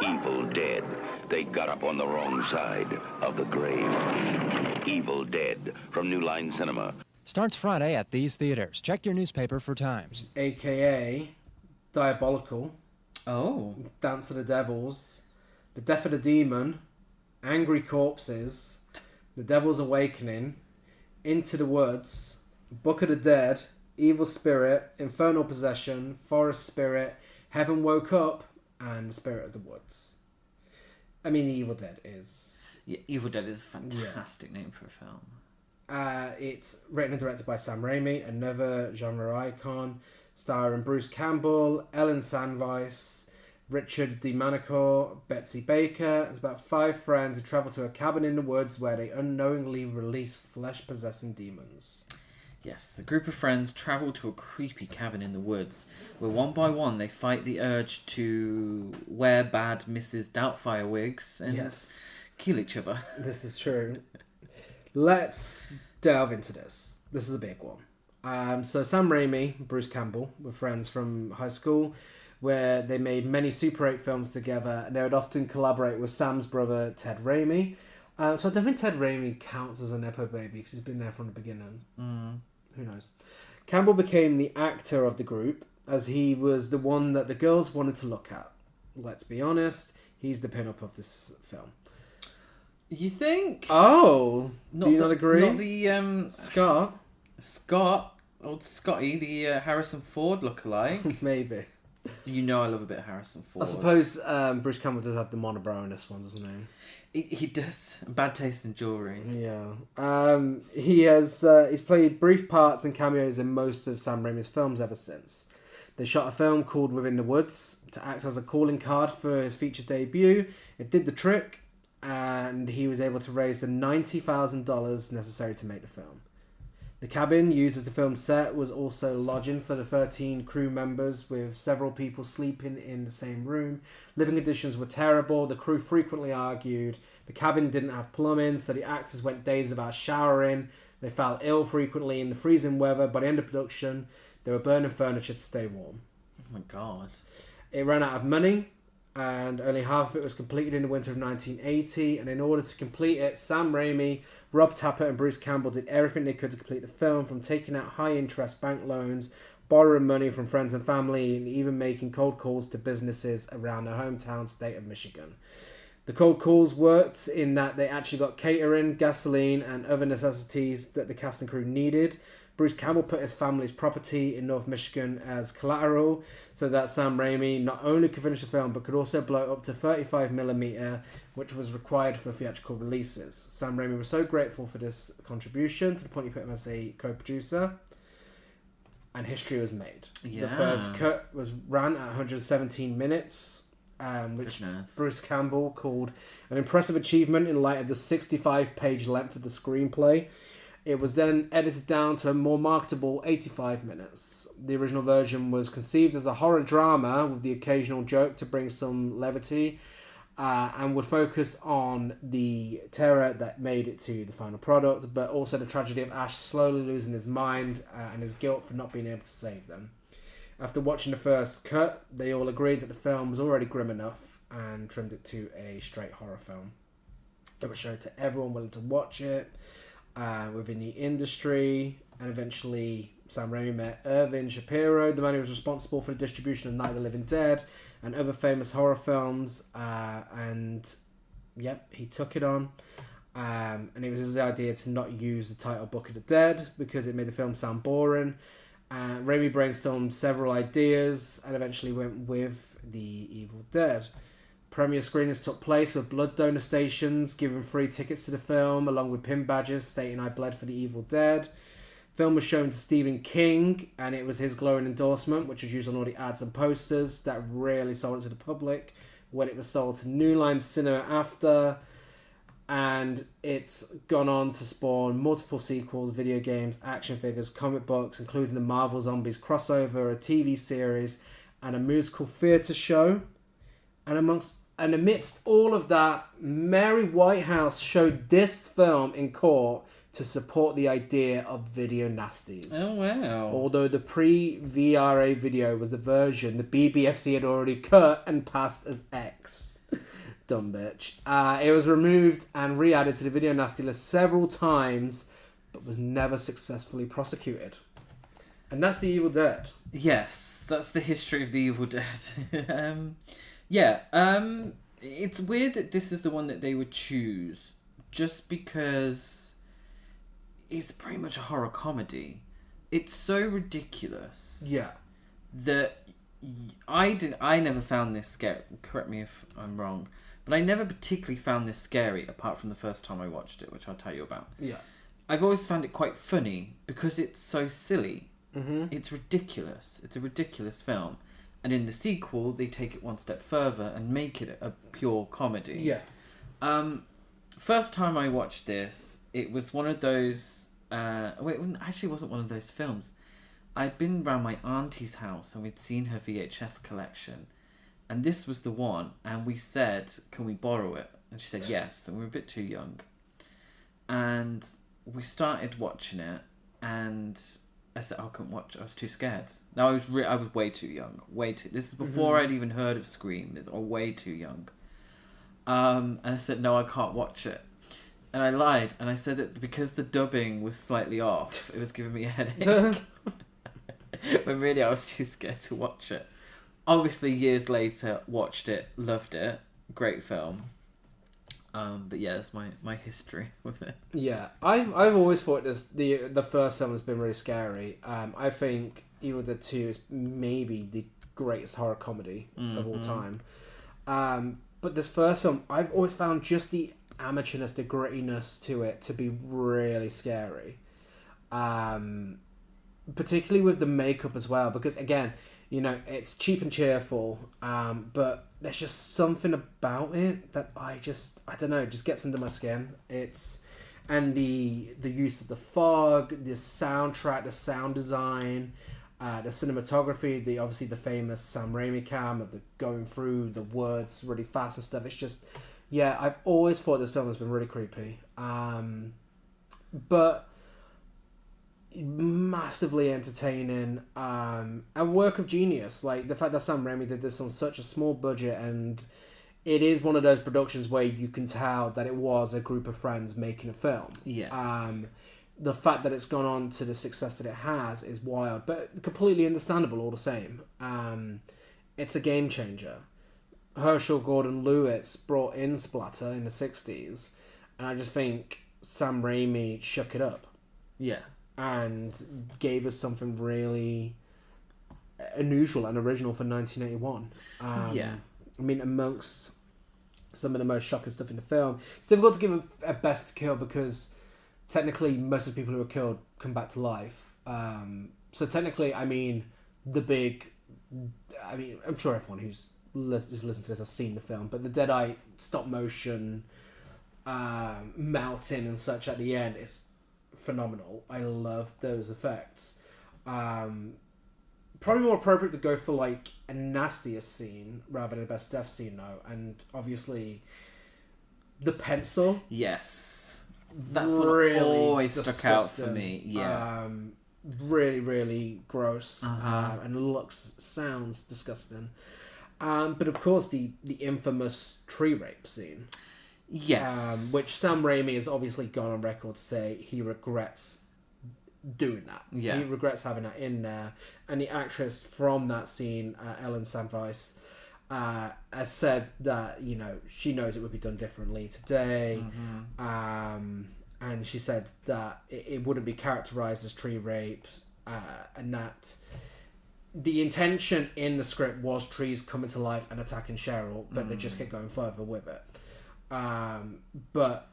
Evil Dead. They got up on the wrong side of the grave. Evil Dead from New Line Cinema. Starts Friday at these theaters. Check your newspaper for times. AKA Diabolical. Oh. Dance of the Devils. The Death of the Demon. Angry Corpses. The Devil's Awakening. Into the Woods. Book of the Dead. Evil Spirit. Infernal Possession. Forest Spirit. Heaven Woke Up. And Spirit of the Woods. I mean, The Evil Dead is... Yeah, Evil Dead is a fantastic name for a film. It's written and directed by Sam Raimi, another genre icon, starring Bruce Campbell, Ellen Sandweiss, Richard DeMonico, Betsy Baker. It's about 5 friends who travel to a cabin in the woods where they unknowingly release flesh-possessing demons. Yes, a group of friends travel to a creepy cabin in the woods where one by one they fight the urge to wear bad Mrs. Doubtfire wigs and kill each other. This is true. Let's delve into this. This is a big one. So Sam Raimi, Bruce Campbell were friends from high school, where they made many Super 8 films together, and they would often collaborate with Sam's brother, Ted Raimi. So I don't think Ted Raimi counts as a Nepo baby, because he's been there from the beginning. Who knows? Campbell became the actor of the group, as he was the one that the girls wanted to look at. Let's be honest, he's the pin-up of this film. You think? Oh, do you not agree? Not the Scott, old Scotty, the Harrison Ford lookalike. Maybe. You know I love a bit of Harrison Ford. I suppose Bruce Campbell does have the monobrow in this one, doesn't he? He does. Bad taste in jewellery. Yeah. He's played brief parts and cameos in most of Sam Raimi's films ever since. They shot a film called Within the Woods to act as a calling card for his feature debut. It did the trick, and he was able to raise the $90,000 necessary to make the film. The cabin used as the film set was also lodging for the 13 crew members, with several people sleeping in the same room. Living conditions were terrible. The crew frequently argued. The cabin didn't have plumbing, so the actors went days without showering. They fell ill frequently in the freezing weather. By the end of production, they were burning furniture to stay warm. Oh my God. It ran out of money, and only half of it was completed in the winter of 1980. And in order to complete it, Sam Raimi, Rob Tapper and Bruce Campbell did everything they could to complete the film, from taking out high-interest bank loans, borrowing money from friends and family, and even making cold calls to businesses around their hometown state of Michigan. The cold calls worked in that they actually got catering, gasoline, and other necessities that the cast and crew needed. Bruce Campbell put his family's property in North Michigan as collateral so that Sam Raimi not only could finish the film but could also blow it up to 35mm, which was required for theatrical releases. Sam Raimi was so grateful for this contribution to the point he put him as a co-producer, and history was made. Yeah. The first cut ran at 117 minutes, which Bruce Campbell called an impressive achievement in light of the 65-page length of the screenplay. It was then edited down to a more marketable 85 minutes. The original version was conceived as a horror drama with the occasional joke to bring some levity, and would focus on the terror that made it to the final product, but also the tragedy of Ash slowly losing his mind and his guilt for not being able to save them. After watching the first cut, they all agreed that the film was already grim enough and trimmed it to a straight horror film. It was shown to everyone willing to watch it within the industry, and eventually Sam Raimi met Irving Shapiro, the man who was responsible for the distribution of Night of the Living Dead and other famous horror films, and he took it on. And it was his idea to not use the title Book of the Dead because it made the film sound boring. Raimi brainstormed several ideas and eventually went with The Evil Dead. Premiere screenings took place with blood donor stations giving free tickets to the film, along with pin badges stating I bled for The Evil Dead. Film was shown to Stephen King, and it was his glowing endorsement, which was used on all the ads and posters, that really sold it to the public when it was sold to New Line Cinema after. And it's gone on to spawn multiple sequels, video games, action figures, comic books, including the Marvel Zombies crossover, a TV series, and a musical theatre show. And amidst all of that, Mary Whitehouse showed this film in court to support the idea of video nasties. Oh, wow. Although the pre-VRA video was the version the BBFC had already cut and passed as X. Dumb bitch. It was removed and re-added to the video nasty list several times, but was never successfully prosecuted. And that's The Evil Dead. Yes, that's the history of The Evil Dead. It's weird that this is the one that they would choose, just because it's pretty much a horror comedy. It's so ridiculous. Yeah. That I never found this scary. Correct me if I'm wrong, but I never particularly found this scary apart from the first time I watched it, which I'll tell you about. Yeah. I've always found it quite funny because it's so silly. Mm-hmm. It's ridiculous. It's a ridiculous film. And in the sequel, they take it one step further and make it a pure comedy. Yeah. First time I watched this, it was one of those... it wasn't one of those films. I'd been round my auntie's house and we'd seen her VHS collection. And this was the one. And we said, can we borrow it? And she said yes. And we were a bit too young. And we started watching it. And... I said, I couldn't watch it. I was too scared. No, I was way too young. This is before I'd even heard of Scream. I was way too young. And I said, no, I can't watch it. And I lied. And I said that because the dubbing was slightly off, it was giving me a headache. When really I was too scared to watch it. Obviously, years later, watched it, loved it. Great film. But yeah, that's my history with it. Yeah, I've always thought the first film has been really scary. I think Evil Dead 2 is maybe the greatest horror comedy of all time. But this first film, I've always found just the amateurness, the grittiness to it to be really scary. Particularly with the makeup as well, because again, you know, it's cheap and cheerful, but there's just something about it that I don't know, just gets under my skin. And the use of the fog, the soundtrack, the sound design, the cinematography, obviously the famous Sam Raimi cam of the going through the woods really fast and stuff. It's just, yeah, I've always thought this film has been really creepy. But massively entertaining, a work of genius. Like the fact that Sam Raimi did this on such a small budget, and it is one of those productions where you can tell that it was a group of friends making a film. Yes. The fact that it's gone on to the success that it has is wild, but completely understandable all the same. It's a game changer. Herschel Gordon Lewis brought in splatter in the 60s, and I just think Sam Raimi shook it up. Yeah. and gave us something really unusual and original for 1981. I mean, amongst some of the most shocking stuff in the film, it's difficult to give a best kill because technically most of the people who are killed come back to life. So technically, I mean, I'm sure everyone who's listened to this has seen the film, but the Deadite stop motion melting and such at the end is phenomenal. I love those effects. Probably more appropriate to go for like a nastiest scene rather than a best death scene though, and obviously the pencil. Yes, that's really what always disgusting. Stuck out for me. Yeah, really, really gross, and sounds disgusting. But of course, the infamous tree rape scene. Yes, which Sam Raimi has obviously gone on record to say he regrets doing that. Yeah. He regrets having that in there. And the actress from that scene, Ellen Samwise, has said that, you know, she knows it would be done differently today. And she said that it wouldn't be characterized as tree rape, and that the intention in the script was trees coming to life and attacking Cheryl, but they just kept going further with it. But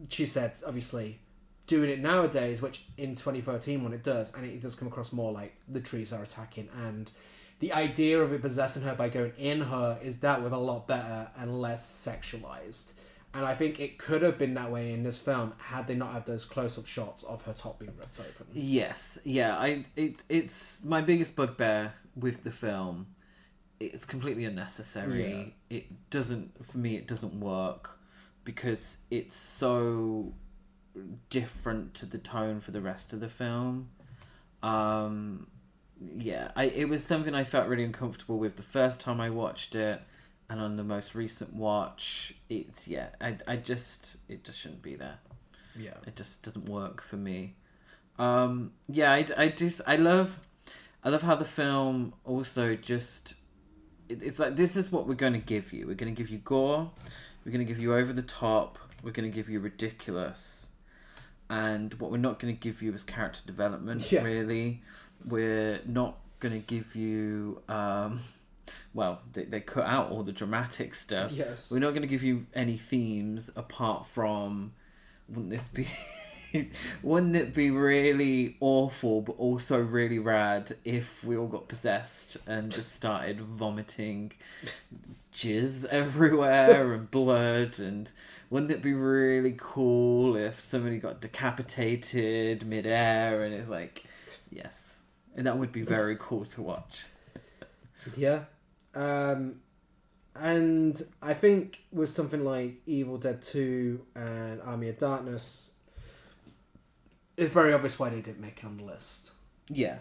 she said, obviously, doing it nowadays, which in 2013 when it does, and it does come across more like the trees are attacking, and the idea of it possessing her by going in her is dealt with a lot better and less sexualized. And I think it could have been that way in this film had they not had those close-up shots of her top being ripped open. Yes, yeah, it's my biggest bugbear with the film. It's completely unnecessary. Yeah. It doesn't work because it's so different to the tone for the rest of the film. It was something I felt really uncomfortable with the first time I watched it, and on the most recent watch, it just shouldn't be there. Yeah, it just doesn't work for me. I love how the film also just it's like, this is what we're going to give you. We're going to give you gore. We're going to give you over the top. We're going to give you ridiculous. And what we're not going to give you is character development, really. We're not going to give you... they cut out all the dramatic stuff. Yes. We're not going to give you any themes apart from... Wouldn't it be really awful, but also really rad if we all got possessed and just started vomiting jizz everywhere and blood? And wouldn't it be really cool if somebody got decapitated midair? And it's like, yes, and that would be very cool to watch. Yeah. And I think with something like Evil Dead 2 and Army of Darkness, it's very obvious why they didn't make it on the list. Yeah.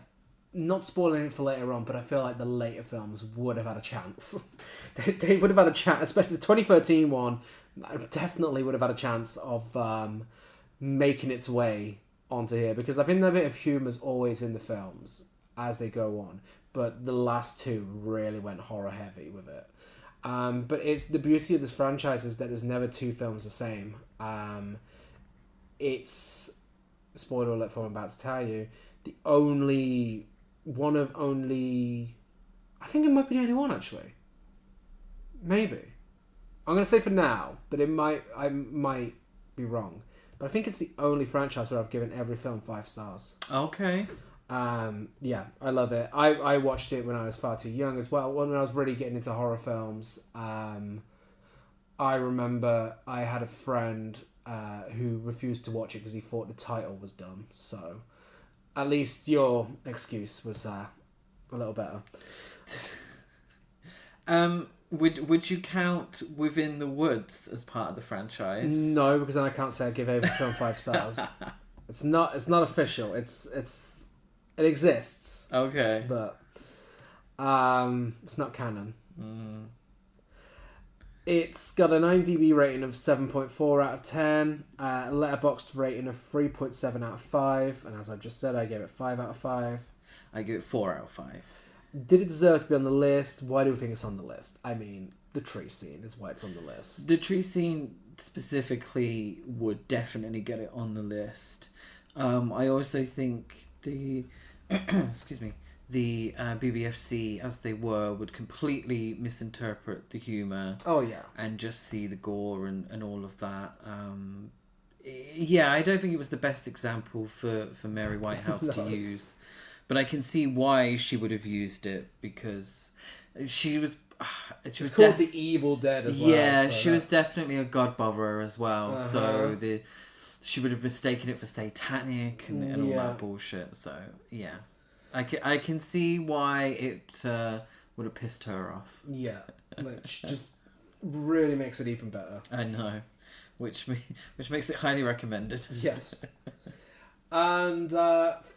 Not spoiling it for later on, but I feel like the later films would have had a chance. They would have had a chance, especially the 2013 one, definitely would have had a chance of making its way onto here, because I think that bit of humour is always in the films as they go on, but the last two really went horror heavy with it. But it's the beauty of this franchise is that there's never two films the same. It's, spoiler alert for what I'm about to tell you, I think it might be the only one, actually. Maybe. I'm going to say for now, but I might be wrong. But I think it's the only franchise where I've given every film 5 stars. Okay. Yeah, I love it. I watched it when I was far too young as well. When I was really getting into horror films, I remember I had a friend who refused to watch it because he thought the title was dumb. So at least your excuse was a little better. Would you count Within the Woods as part of the franchise? No, because then I can't say I give every film 5 stars. It's not official. It exists. Okay. But it's not canon. It's got an IMDb rating of 7.4 out of 10, a Letterboxd rating of 3.7 out of 5, and as I've just said, I gave it 5 out of 5. I give it 4 out of 5. Did it deserve to be on the list? Why do we think it's on the list? I mean, the tree scene is why it's on the list. The tree scene specifically would definitely get it on the list. I also think the excuse me, the BBFC as they were would completely misinterpret the humour. Oh yeah, and just see the gore and all of that. Yeah, I don't think it was the best example for Mary Whitehouse to use, but I can see why she would have used it, because she was called the Evil Dead as well. Yeah, so she was definitely a god botherer as well. Uh-huh. So she would have mistaken it for Satanic and all that bullshit. So yeah, I can see why it would have pissed her off. Yeah, which just really makes it even better. I know, which makes it highly recommended. Yes. And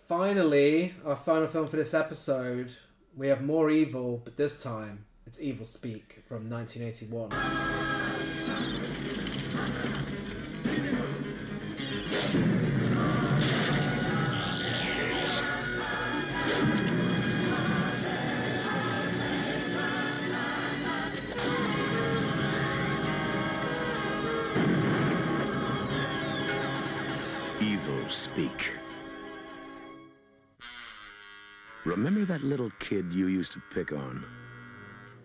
finally, our final film for this episode, we have more evil, but this time it's Evilspeak from 1981. Evilspeak. Remember that little kid you used to pick on?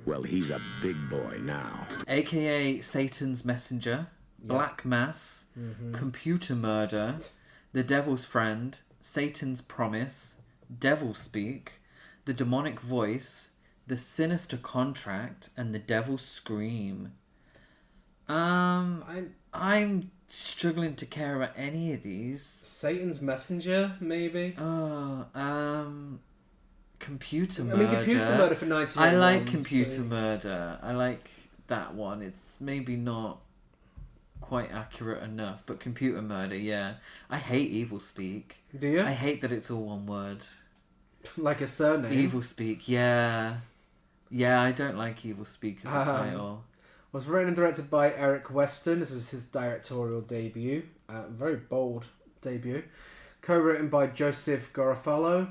Well, he's a big boy now. AKA Satan's Messenger, Black Mass, Computer Murder, The Devil's Friend, Satan's Promise, Devilspeak, The Demonic Voice, The Sinister Contract, and The Devil's Scream. I'm struggling to care about any of these. Satan's Messenger, maybe? Computer Murder. I mean, Computer Murder for 1981. I like Computer Murder. I like that one. It's maybe not quite accurate enough, but Computer Murder, yeah. I hate Evilspeak. Do you? I hate that it's all one word. Like a surname? Evilspeak, yeah. Yeah, I don't like Evilspeak as a title. Was written and directed by Eric Weston. This is his directorial debut. Very bold debut. Co-written by Joseph Garofalo,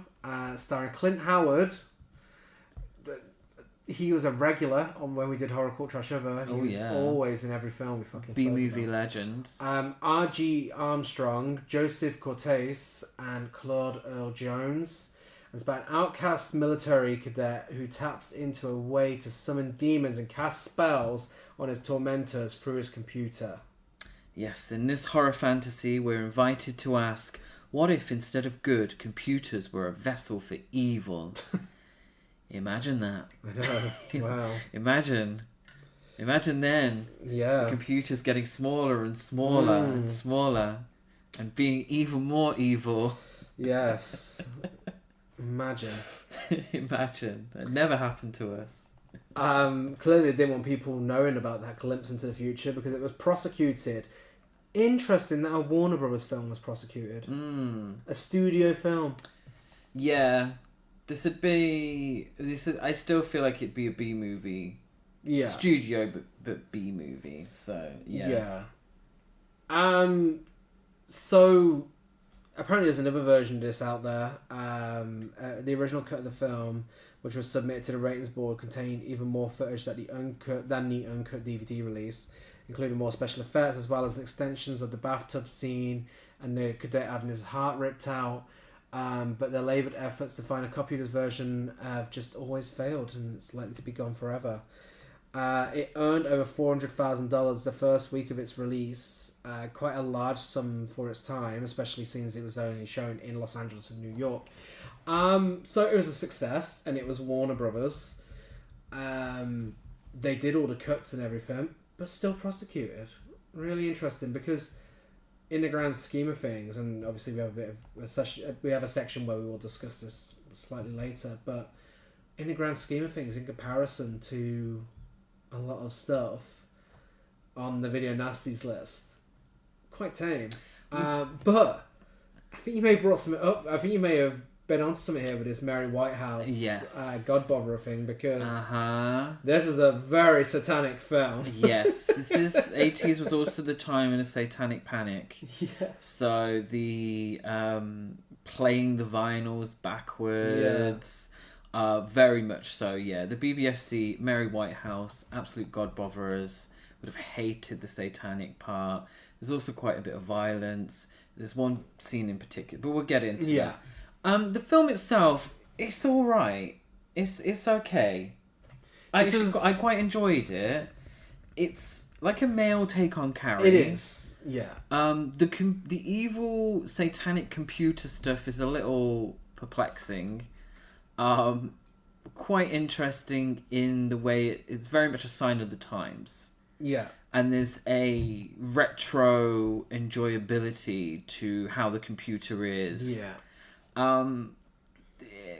starring Clint Howard. He was a regular on when we did Horror Cult Trash Ever. He was always in every film we fucking B-movie legend. R.G. Armstrong, Joseph Cortez, and Claude Earl Jones. It's about an outcast military cadet who taps into a way to summon demons and cast spells on his tormentors through his computer. Yes, in this horror fantasy, we're invited to ask, what if instead of good, computers were a vessel for evil? Imagine that. I know. Wow. Imagine then. Yeah. Computers getting smaller and smaller and smaller, and being even more evil. Yes. Imagine. Imagine. That never happened to us. Clearly they didn't want people knowing about that glimpse into the future because it was prosecuted. Interesting that a Warner Brothers film was prosecuted. A studio film. Yeah. I still feel like it'd be a B movie. Yeah. Studio but B movie. So yeah. So apparently there's another version of this out there. The original cut of the film, which was submitted to the ratings board, contained even more footage than the uncut DVD release, including more special effects as well as extensions of the bathtub scene and the cadet having his heart ripped out. But their laboured efforts to find a copy of this version have just always failed, and it's likely to be gone forever. It earned over $400,000 the first week of its release, quite a large sum for its time, especially since it was only shown in Los Angeles and New York. So it was a success, and it was Warner Brothers. They did all the cuts and everything, but still prosecuted. Really interesting, because in the grand scheme of things, and obviously we have a section where we will discuss this slightly later, but in the grand scheme of things, in comparison to a lot of stuff on the Video Nasties list, quite tame. But I think you may have brought something up. I think you may have been onto something here with this Mary Whitehouse God botherer thing, because this is a very satanic film. Yes, this is 80s was also the time in a satanic panic. Yes. So the playing the vinyls backwards, very much so. Yeah, the BBFC, Mary Whitehouse, absolute god botherers, would have hated the satanic part. There's also quite a bit of violence. There's one scene in particular, but we'll get into that. The film itself, it's all right. It's okay. I quite enjoyed it. It's like a male take on Carrie. It is. Yeah. The evil satanic computer stuff is a little perplexing. Quite interesting in the way it's very much a sign of the times. Yeah. And there's a retro enjoyability to how the computer is. Yeah.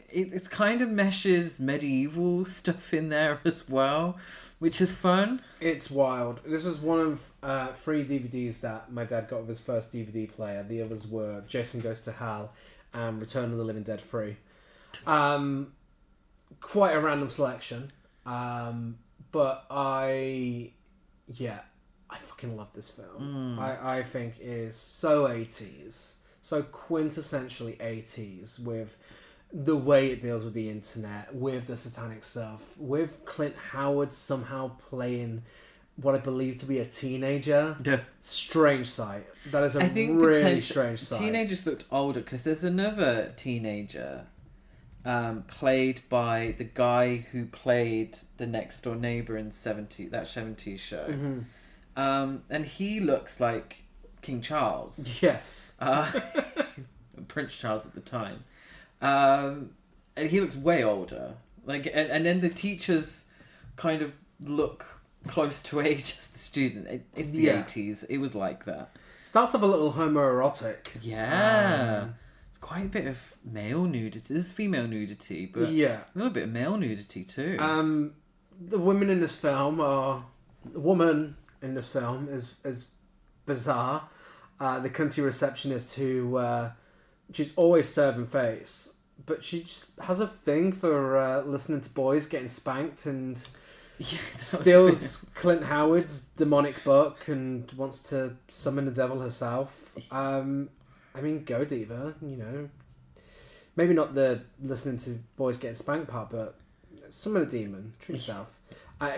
It's kind of meshes medieval stuff in there as well, which is fun. It's wild. This is one of 3 DVDs that my dad got with his first DVD player. The others were Jason Goes to Hell and Return of the Living Dead 3. Quite a random selection. But I fucking love this film. I think it is so 80s. So quintessentially 80s with the way it deals with the internet, with the satanic stuff, with Clint Howard somehow playing what I believe to be a teenager. Yeah. Strange sight. That is a really strange sight. Teenagers looked older because there's another teenager played by the guy who played the next door neighbor in that 70s show. Mm-hmm. And he looks like King Charles. Yes. Prince Charles at the time. And he looks way older. And then the teachers kind of look close to age as the student. It's the 80s. It was like that. Starts off a little homoerotic. Yeah. Quite a bit of male nudity. There's female nudity, but a little bit of male nudity too. The women in this film the woman in this film is bizarre. The cunty receptionist who she's always serving face, but she just has a thing for listening to boys getting spanked and steals Clint Howard's demonic book and wants to summon the devil herself. I mean, go diva, you know. Maybe not the listening to boys getting spanked part, but summon a demon. Treat yourself.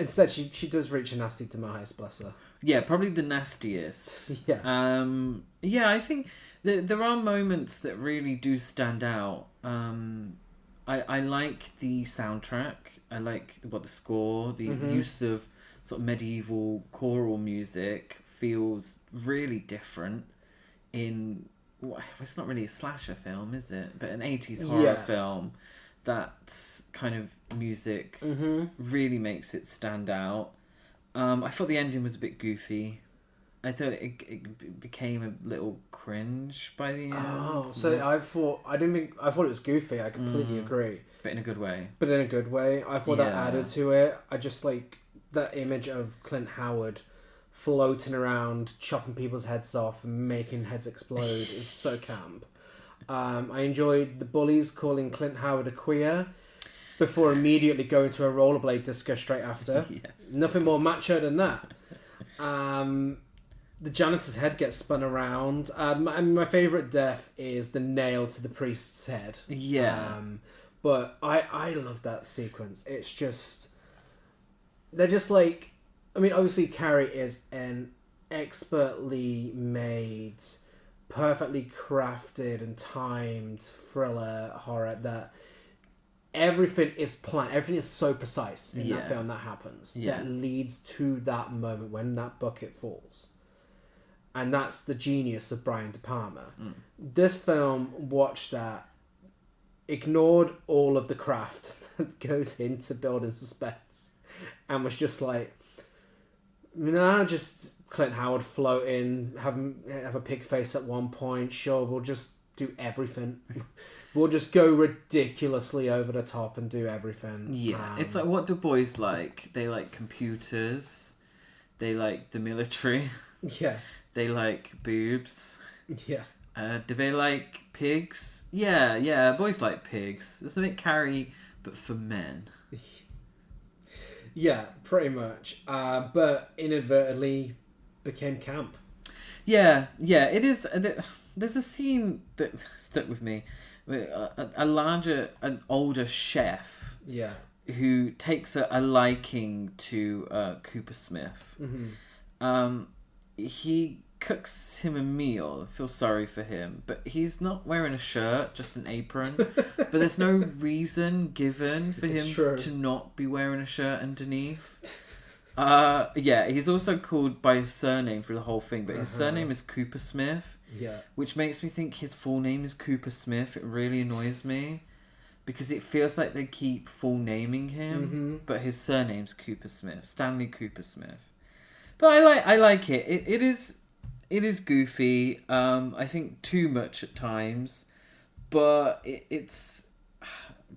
Instead, she does reach a nasty demise, bless her. Yeah, probably the nastiest. Yeah. I think there are moments that really do stand out. I like the soundtrack. I like the score, the use of sort of medieval choral music feels really different in... It's not really a slasher film, is it? But an 80s horror film, that kind of music really makes it stand out. I thought the ending was a bit goofy. I thought it became a little cringe by the end. Oh, so I thought it was goofy. I completely agree. But in a good way. I thought that added to it. I just like that image of Clint Howard floating around, chopping people's heads off and making heads explode is so camp. I enjoyed the bullies calling Clint Howard a queer before immediately going to a rollerblade disco straight after. Yes. Nothing more macho than that. The janitor's head gets spun around. And my favourite death is the nail to the priest's head. Yeah. But I love that sequence. It's just... They're just like... I mean, obviously, Carrie is an expertly made, perfectly crafted and timed thriller horror that everything is planned. Everything is so precise in that film that happens. That leads to that moment when that bucket falls. And that's the genius of Brian De Palma. This film watched that, ignored all of the craft that goes into building suspense, and was just like... Nah, just Clint Howard floating, have a pig face at one point. Sure, we'll just do everything. We'll just go ridiculously over the top and do everything. Yeah, it's like, what do boys like? They like computers. They like the military. Yeah. They like boobs. Yeah. Do they like pigs? Yeah, boys like pigs. It's a bit Carrie, but for men. Yeah, pretty much. But inadvertently became camp. Yeah, it is. There's a scene that stuck with me. An older chef. Yeah. Who takes a liking to Cooper Smith. Mm-hmm. He cooks him a meal. I feel sorry for him, but he's not wearing a shirt, just an apron. But there's no reason given for him to not be wearing a shirt underneath. Yeah, he's also called by his surname for the whole thing, but his surname is Cooper Smith. Yeah. Which makes me think his full name is Cooper Smith. It really annoys me. Because it feels like they keep full naming him, but his surname's Cooper Smith. Stanley Cooper Smith. But I like it. It is goofy. I think too much at times. But it's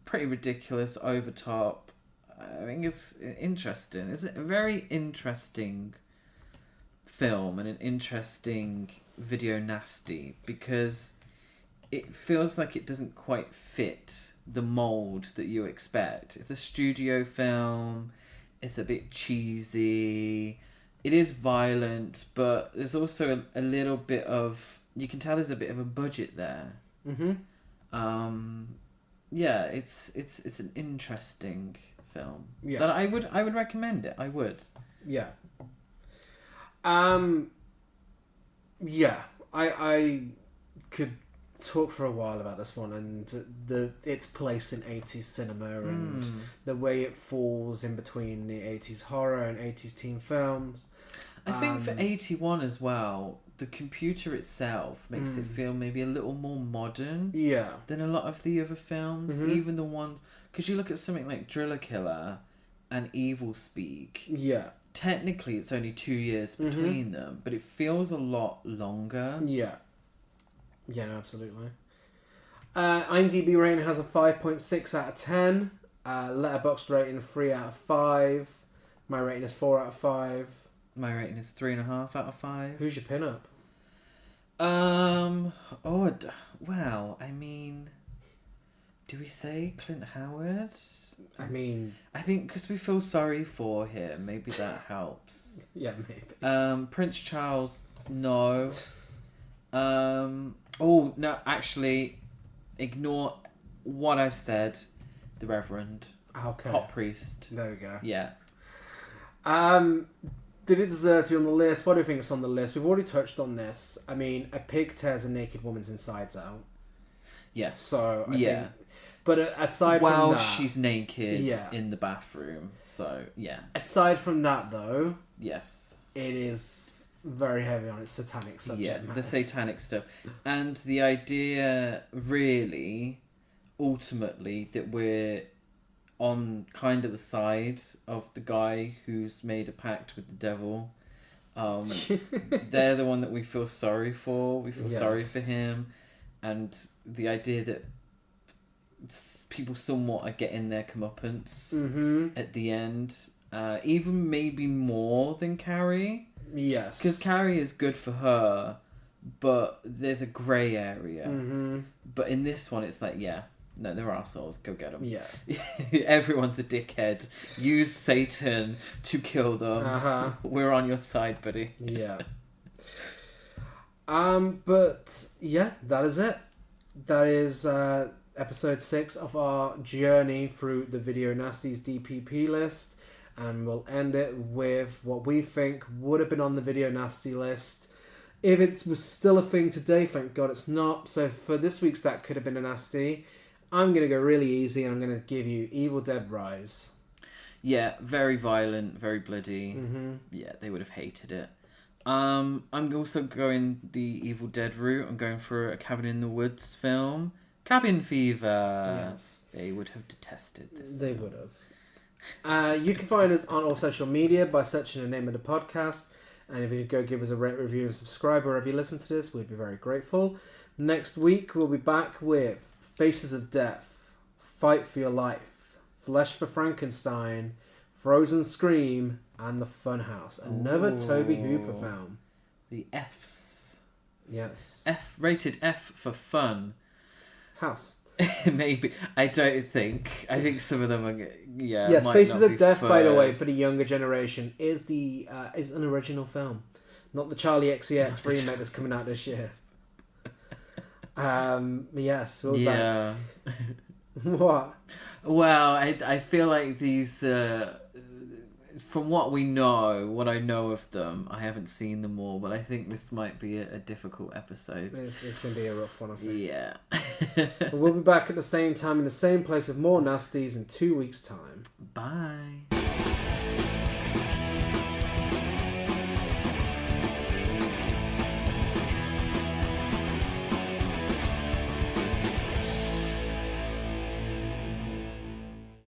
pretty ridiculous, over top. I think it's interesting. It's a very interesting film and an interesting video nasty, because it feels like it doesn't quite fit the mold that you expect. It's a studio film. It's a bit cheesy. It is violent, but there's also a little bit of... You can tell there's a bit of a budget there. Yeah, it's an interesting film. Yeah. That I would recommend it. I would. Yeah. Yeah. I could talk for a while about this one and its place in 80s cinema and the way it falls in between the 80s horror and 80s teen films. I think for 81 as well, the computer itself makes it feel maybe a little more modern than a lot of the other films. Even the ones... Because you look at something like Driller Killer and Evilspeak. Yeah. Technically, it's only 2 years between them, but it feels a lot longer. Yeah. Yeah, absolutely. IMDb rating has a 5.6 out of 10. Letterboxd rating 3 out of 5. My rating is 4 out of 5. My rating is 3.5 out of 5. Who's your pin-up? Well, I mean, do we say Clint Howard? I mean, I think because we feel sorry for him, maybe that helps. Yeah, maybe. Prince Charles, no. Oh, no, actually, ignore what I've said. The Reverend. Okay. Hot Priest. There we go. Yeah. Did it deserve to be on the list? Why do you think it's on the list? We've already touched on this. I mean, a pig tears a naked woman's insides out. Yes. So, I think... But aside from that... While she's naked in the bathroom. So, yeah. Aside from that, though... Yes. It is very heavy on its satanic subject matter. The satanic stuff. And the idea, really, ultimately, that we're on kind of the side of the guy who's made a pact with the devil. They're the one that we feel sorry for. We feel sorry for him. And the idea that people somewhat are getting their comeuppance at the end. Even maybe more than Carrie. Yes. Because Carrie is good for her, but there's a grey area. But in this one, it's like, no, they're arseholes. Go get them. Yeah. Everyone's a dickhead. Use Satan to kill them. We're on your side, buddy. Yeah. But yeah, that is it. That is episode 6 of our journey through the Video Nasties DPP list. And we'll end it with what we think would have been on the Video Nasty list. If it was still a thing today, thank God it's not. So for this week's That Could Have Been a Nasty, I'm going to go really easy and I'm going to give you Evil Dead Rise. Yeah, very violent, very bloody. Yeah, they would have hated it. I'm also going the Evil Dead route. I'm going for a Cabin in the Woods film. Cabin Fever. Yes. They would have detested this. They would have. You can find us on all social media by searching the name of the podcast. And if you could go give us a rate, review, and subscribe wherever you listen to this, we'd be very grateful. Next week, we'll be back with Faces of Death, Fight for Your Life, Flesh for Frankenstein, Frozen Scream, and The Funhouse. Another Tobe Hooper film. The Fs. Yes. Rated F for fun. House. Maybe. I don't think. I think some of them are... Yeah. Yes, Faces of Death, fun. by the way, for the younger generation, is an original film. Not the Charlie XCX remake that's coming out this year. Yes. We'll back. What? Well, I feel like these from what we know, what I know of them, I haven't seen them all, but I think this might be a difficult episode. It's going to be a rough one, I think. Yeah. We'll be back at the same time in the same place with more Nasties in 2 weeks' time. Bye.